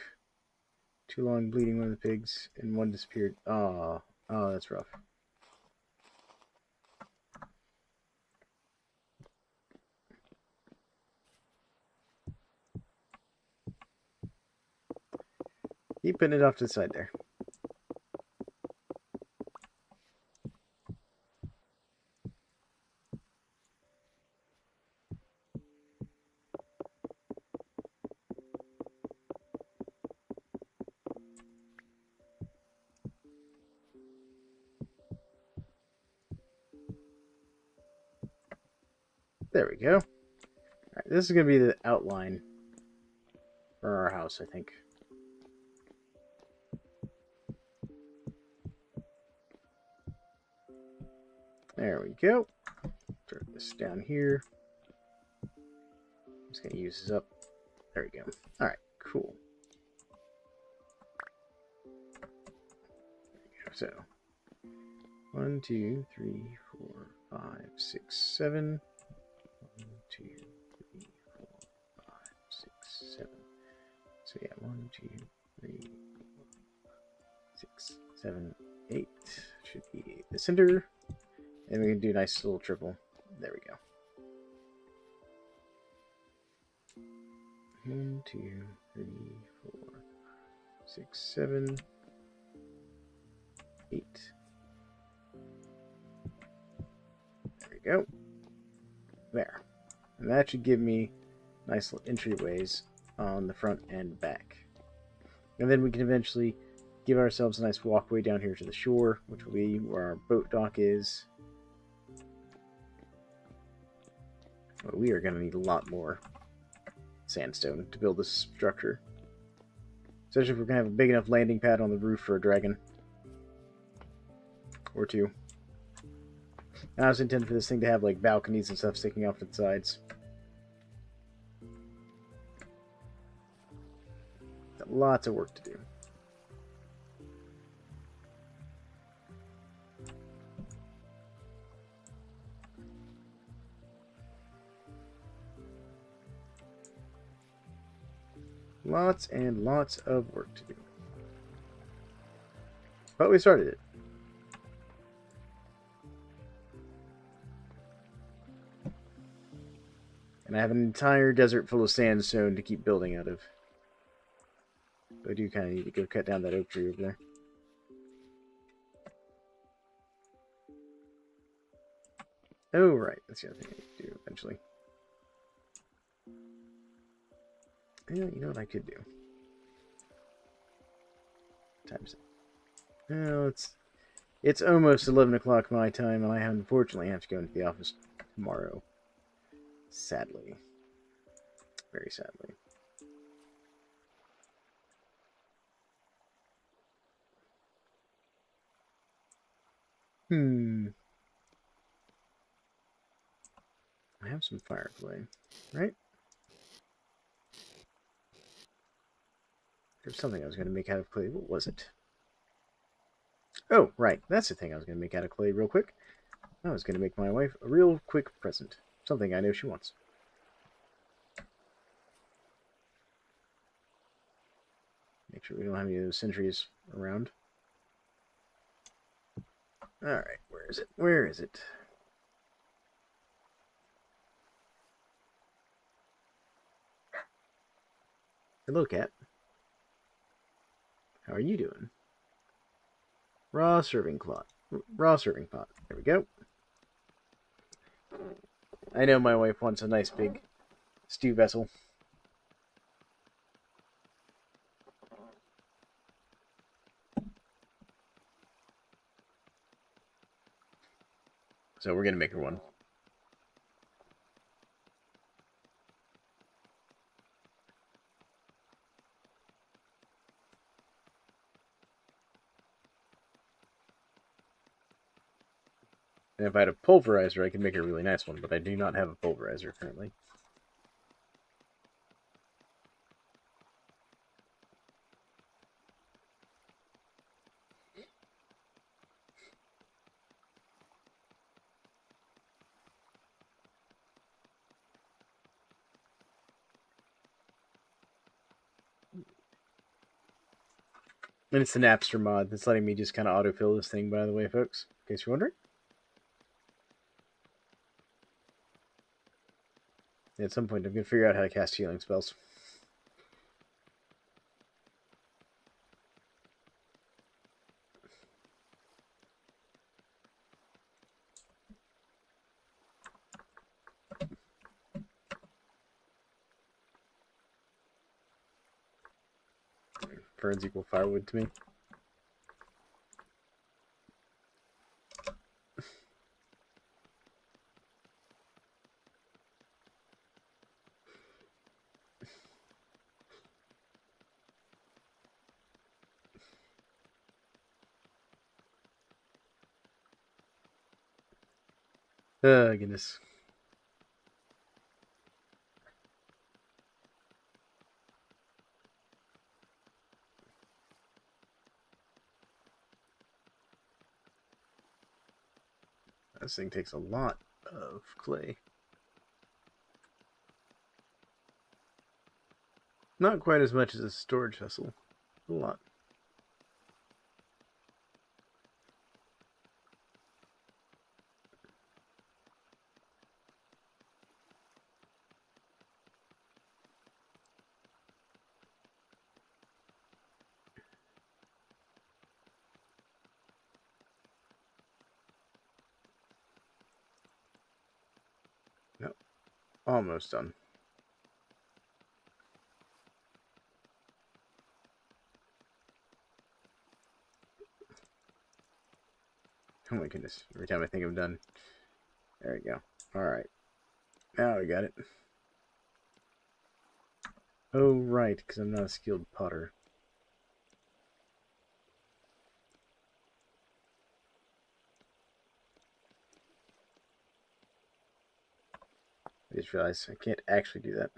A: too long bleeding one of the pigs and one disappeared. Oh, that's rough. Keep putting it off to the side there. There we go. Alright, this is going to be the outline for our house, I think. There we go. Throw this down here. I'm just going to use this up. There we go. Alright, cool. There we go. So, 1, 2, 3, 4, 5, 6, 7. 1, 2, 3, 4, 5, 6, 7. So yeah, 1, 2, 3, 4, 6, 7, 8 should be the center. And we can do a nice little triple. There we go. 1, 2, 3, 4, 6, 7, 8. There we go. There. And that should give me nice little entryways on the front and back. And then we can eventually give ourselves a nice walkway down here to the shore, which will be where our boat dock is. Well, we are going to need a lot more sandstone to build this structure. Especially if we're going to have a big enough landing pad on the roof for a dragon. Or two. And I was intended for this thing to have like balconies and stuff sticking off to the sides. Got lots of work to do. Lots and lots of work to do. But we started it. And I have an entire desert full of sandstone to keep building out of. But I do kind of need to go cut down that oak tree over there. Oh, right. That's the other thing I need to do eventually. Yeah, you know what I could do? Time's up. Well, it's almost 11 o'clock my time, and I unfortunately have to go into the office tomorrow. Sadly. Very sadly. I have some fire clay, right? There's something I was going to make out of clay. What was it? Oh, right. That's the thing I was going to make out of clay real quick. I was going to make my wife a real quick present. Something I know she wants. Make sure we don't have any of those sentries around. Alright, where is it? Where is it? Hello, cat. How are you doing? Raw serving pot. Raw serving pot. There we go. I know my wife wants a nice big stew vessel. So we're going to make her one. And if I had a pulverizer, I could make a really nice one, but I do not have a pulverizer currently. And it's the Napster mod that's letting me just kind of autofill this thing, by the way, folks, in case you're wondering. At some point, I'm going to figure out how to cast healing spells. Ferns equal firewood to me. Oh, goodness. This thing takes a lot of clay. Not quite as much as a storage vessel. A lot. No, almost done. Oh my goodness. Every time I think I'm done. There we go. Alright. Now we got it. Oh, right, because I'm not a skilled potter. I just realized I can't actually do that.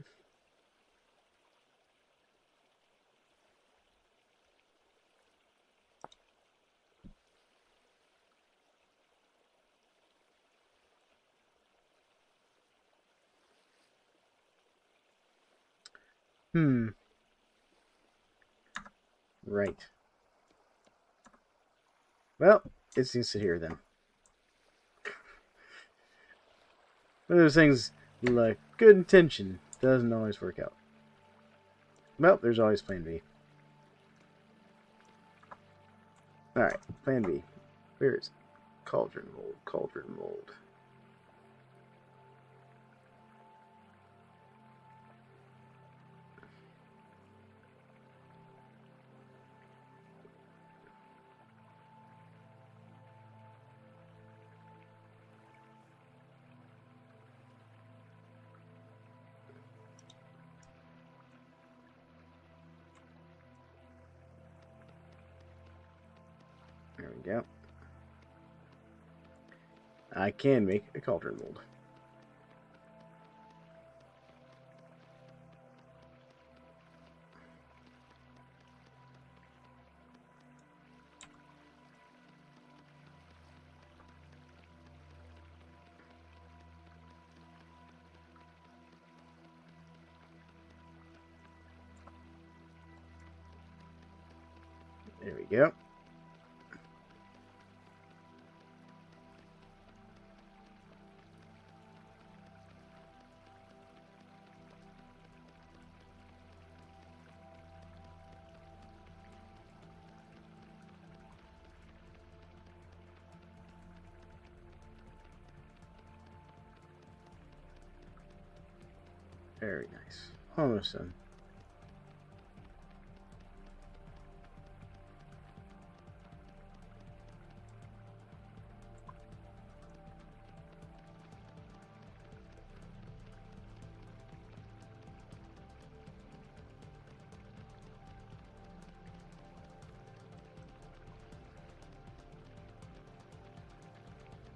A: Right. Well, it needs to here then. One of those things, like good intention, doesn't always work out. Well, there's always plan B. Alright, plan B. Where is it? Cauldron mold, cauldron mold. There we go. I can make a cauldron mold. There we go. Very nice. Almost done.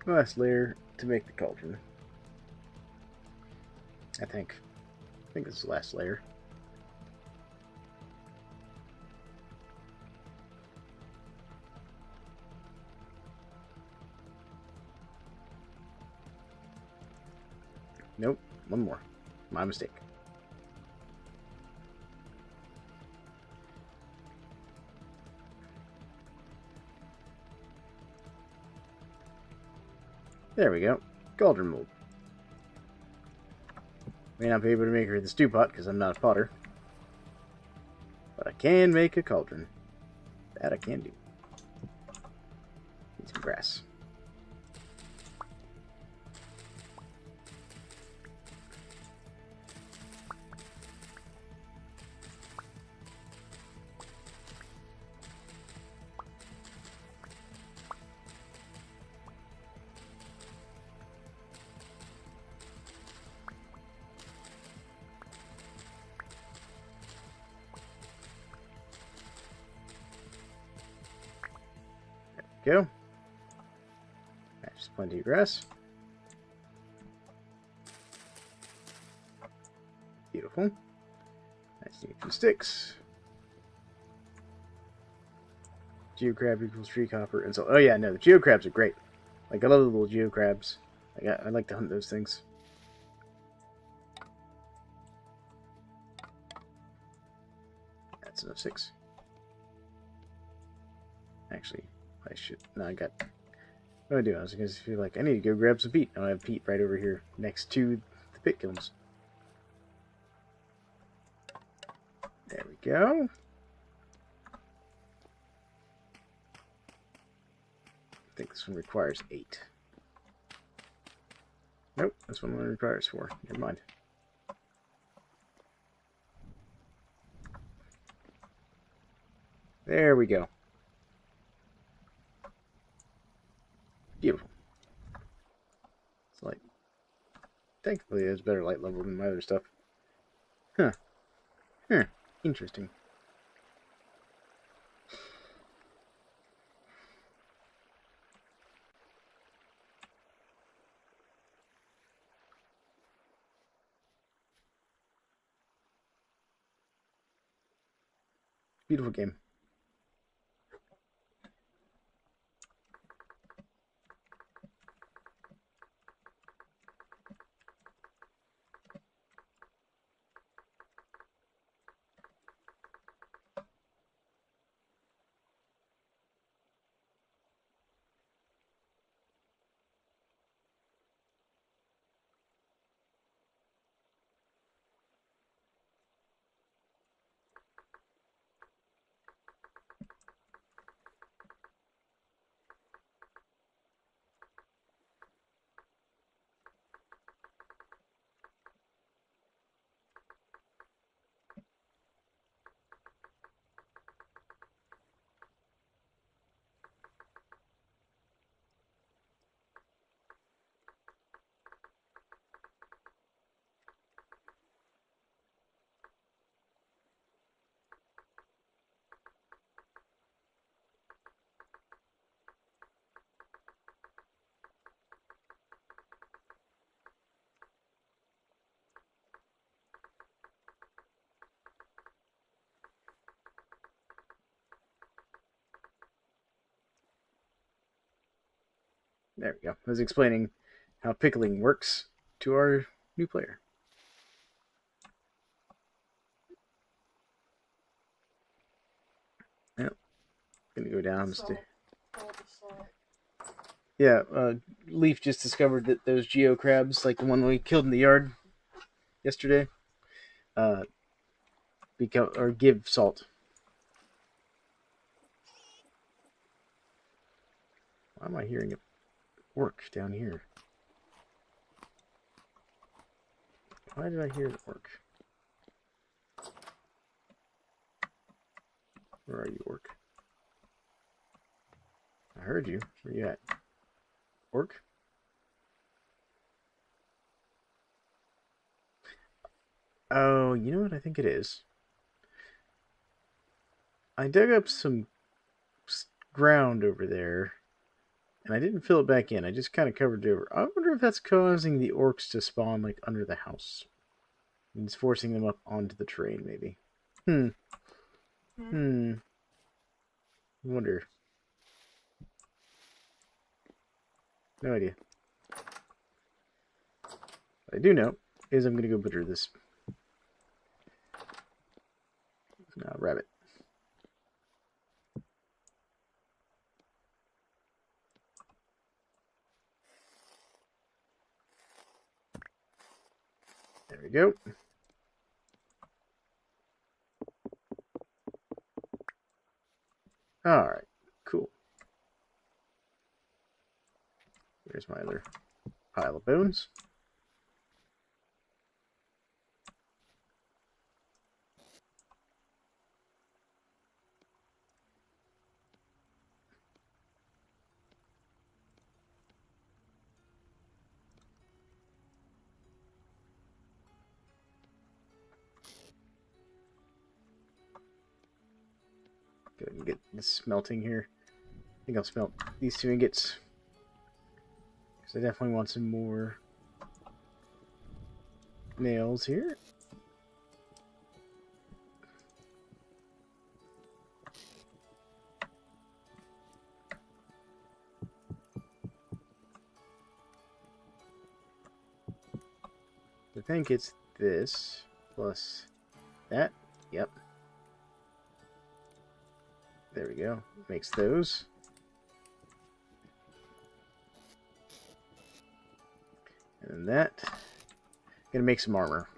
A: Last layer to make the cauldron. I think this is the last layer. Nope, one more. My mistake. There we go. Cauldron mold. May not be able to make her the stew pot because I'm not a potter. But I can make a cauldron. That I can do. Need some grass. Go. That's plenty of grass. Beautiful. Nice need a few sticks. Geocrab equals tree copper and so. Oh yeah, no, the geocrabs are great. Like I love the little geocrabs. I like to hunt those things. That's enough sticks. Actually, I should. No, I got. What do I do? I was going to feel like I need to go grab some peat. I have peat right over here next to the pit kilns. There we go. I think this one requires 8. Nope, this one only requires 4. Never mind. There we go. Beautiful. It's like, thankfully, it has better light level than my other stuff. Huh. Huh. Interesting. Beautiful game. There we go. I was explaining how pickling works to our new player. Yep. Gonna go down. Yeah, Leaf just discovered that those geocrabs, like the one we killed in the yard yesterday, give salt. Why am I hearing it work down here? Why did I hear an orc? Where are you, orc? I heard you. Where you at? Orc? Oh, you know what I think it is? I dug up some ground over there, and I didn't fill it back in. I just kind of covered it over. I wonder if that's causing the orcs to spawn, like, under the house. And it's forcing them up onto the terrain, maybe. Hmm. I wonder. No idea. What I do know is I'm going to go butcher this rabbit. There we go. Alright, cool. Here's my other pile of bones. Go ahead and get this smelting here. I think I'll smelt these 2 ingots. Because I definitely want some more nails here. I think it's this plus that. Yep. There we go. Makes those. And then that. Gonna make some armor.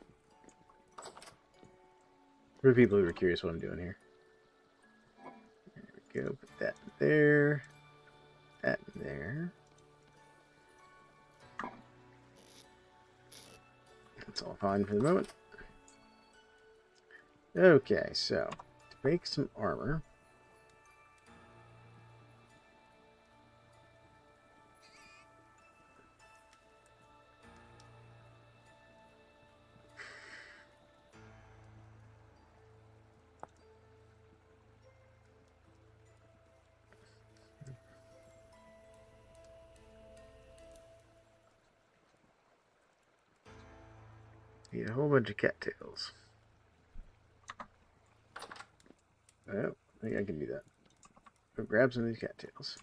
A: For people who are curious what I'm doing here. There we go. Put that there. That there. That's all fine for the moment. Okay, so to make some armor. Need a whole bunch of cattails. Oh, I think I can do that. Go grab some of these cattails.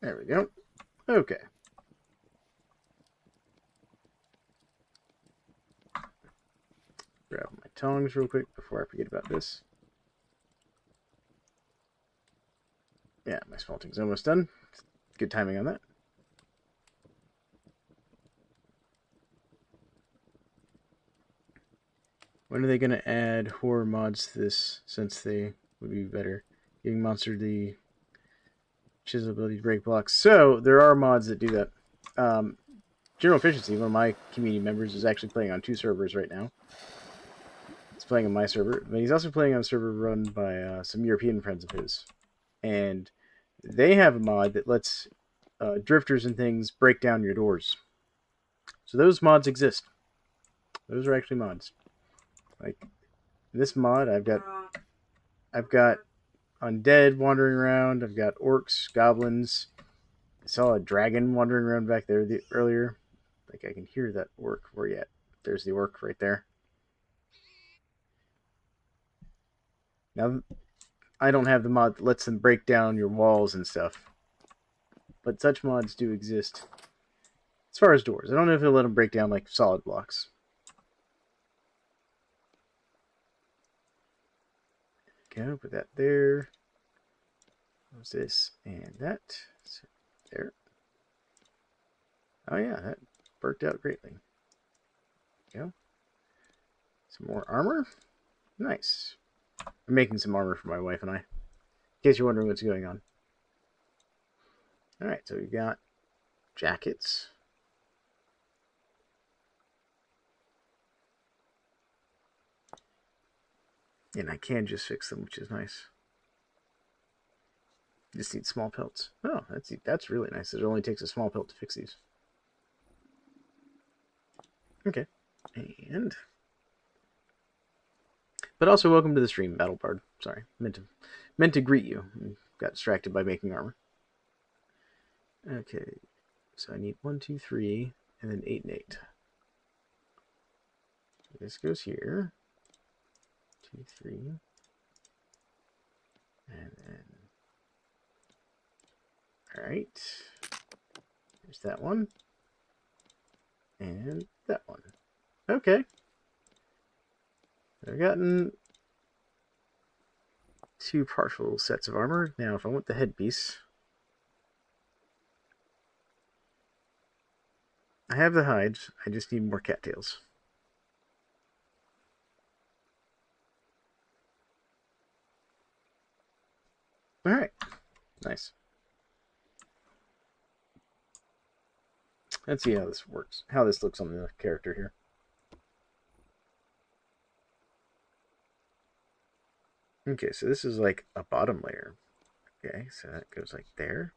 A: There we go. Okay. Grab my tongs real quick before I forget about this. Yeah, my smelting's almost done. Good timing on that. When are they going to add horror mods to this, since they would be better? Giving monster the chisel ability to break blocks. So, there are mods that do that. General Efficiency, one of my community members, is actually playing on 2 servers right now. He's playing on my server, but he's also playing on a server run by some European friends of his. And they have a mod that lets drifters and things break down your doors. So those mods exist. Those are actually mods. Like this mod, I've got undead wandering around. I've got orcs, goblins. I saw a dragon wandering around back there earlier. Like I can hear that orc. Where you at? There's the orc right there. Now, I don't have the mod that lets them break down your walls and stuff. But such mods do exist. As far as doors, I don't know if it'll let them break down like solid blocks. Go put that there. What's this and that? So there. Oh yeah, that worked out greatly. Go. Some more armor. Nice. I'm making some armor for my wife and I. In case you're wondering what's going on. Alright, so we've got jackets. And I can just fix them, which is nice. Just need small pelts. Oh, that's really nice. It only takes a small pelt to fix these. Okay. But also welcome to the stream, Battle Bard. Sorry, meant to greet you. Got distracted by making armor. Okay, so I need 1, 2, 3, and then 8 and 8. This goes here. 2, 3, and then. All right. There's that one, and that one. Okay. I've gotten 2 partial sets of armor. Now, if I want the headpiece, I have the hides. I just need more cattails. All right. Nice. Let's see how this works. How this looks on the character here. Okay, so this is like a bottom layer. Okay, so that goes like there.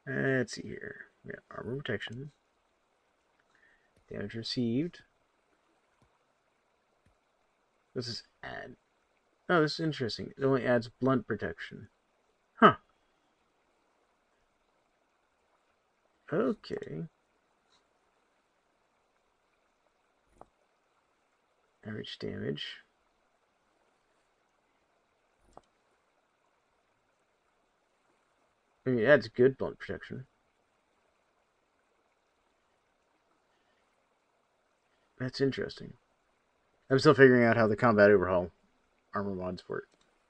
A: Let's see here. We got armor protection. Damage received. This is add. Oh, this is interesting. It only adds blunt protection. Huh. Okay. Average damage. I mean, it adds good blunt protection. That's interesting. I'm still figuring out how the combat overhaul armor mods work.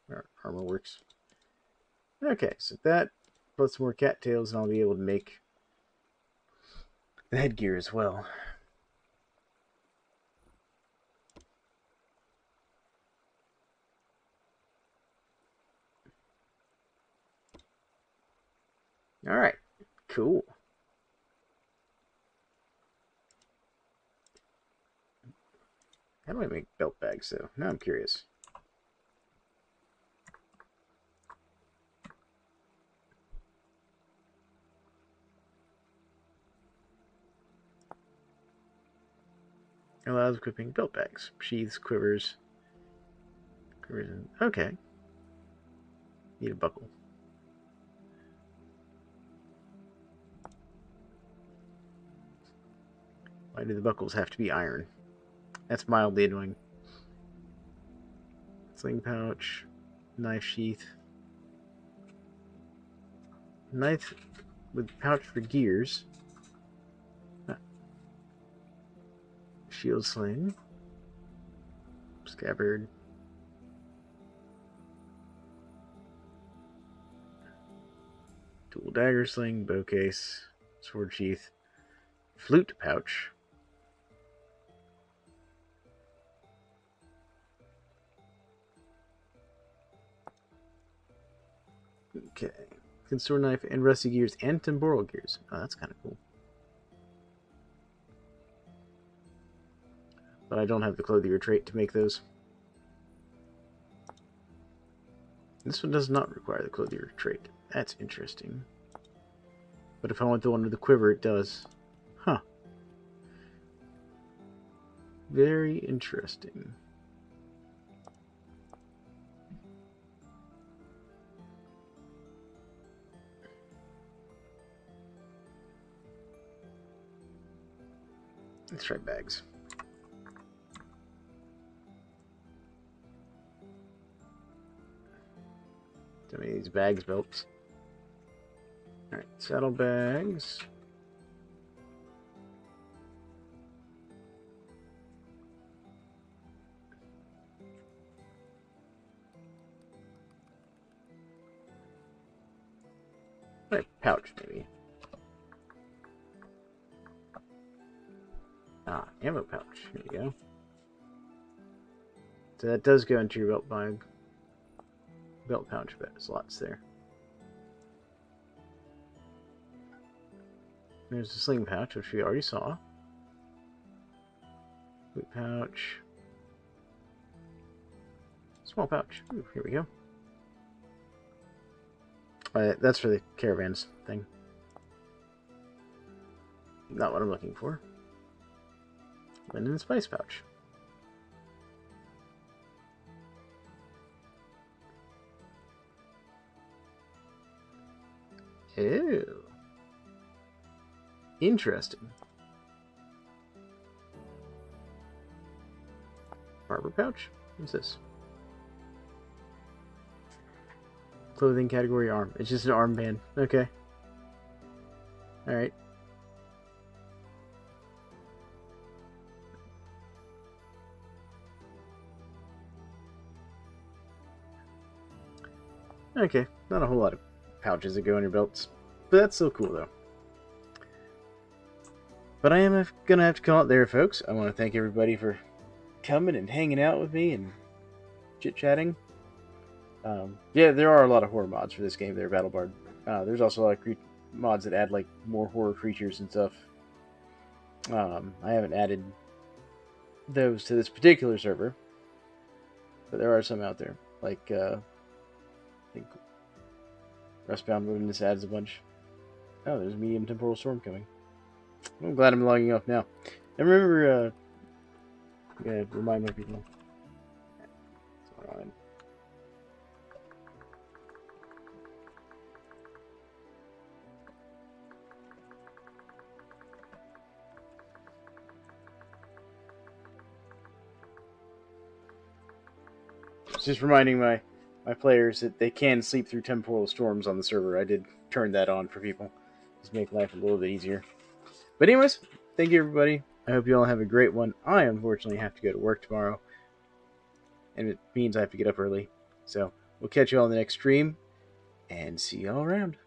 A: Or armor works. Okay, so that plus more cattails, and I'll be able to make the headgear as well. All right, cool. How do I make belt bags, though? Now I'm curious. Allows equipping belt bags, sheaths, quivers. Okay. Need a buckle. Why do the buckles have to be iron? That's mildly annoying. Sling pouch, knife sheath. Knife with pouch for gears. Shield sling. Scabbard. Dual dagger sling, bow case, sword sheath, flute pouch. Okay. Sword knife and rusty gears and temporal gears. Oh, that's kind of cool. But I don't have the clothier trait to make those. This one does not require the clothier trait. That's interesting. But if I want the one with the quiver, it does. Huh. Very interesting. Let's try bags. How many of these bags belts? Alright, saddlebags. Right, pouch, maybe. Ah, ammo pouch. Here we go. So that does go into your belt bag. Belt pouch slots there. There's the sling pouch, which we already saw. Boot pouch. Small pouch. Ooh, here we go. That's for the caravans thing. Not what I'm looking for. Linen spice pouch. Ew. Interesting. Barber pouch? What's this? Clothing category arm. It's just an armband. Okay. Alright. Okay. Not a whole lot of pouches that go in your belts. But that's still cool, though. But I am going to have to call it there, folks. I want to thank everybody for coming and hanging out with me and chit-chatting. Yeah, there are a lot of horror mods for this game there, Battle Bard. There's also a lot of mods that add like more horror creatures and stuff. I haven't added those to this particular server, but there are some out there. Like, I think Rustbound Wilderness adds a bunch. Oh, there's a medium temporal storm coming. I'm glad I'm logging off now. And remember, remind my people. What's going on? Just reminding my players that they can sleep through temporal storms on the server. I did turn that on for people. Just make life a little bit easier. But anyways, thank you everybody. I hope you all have a great one. I unfortunately have to go to work tomorrow. And it means I have to get up early. So we'll catch you all in the next stream. And see you all around.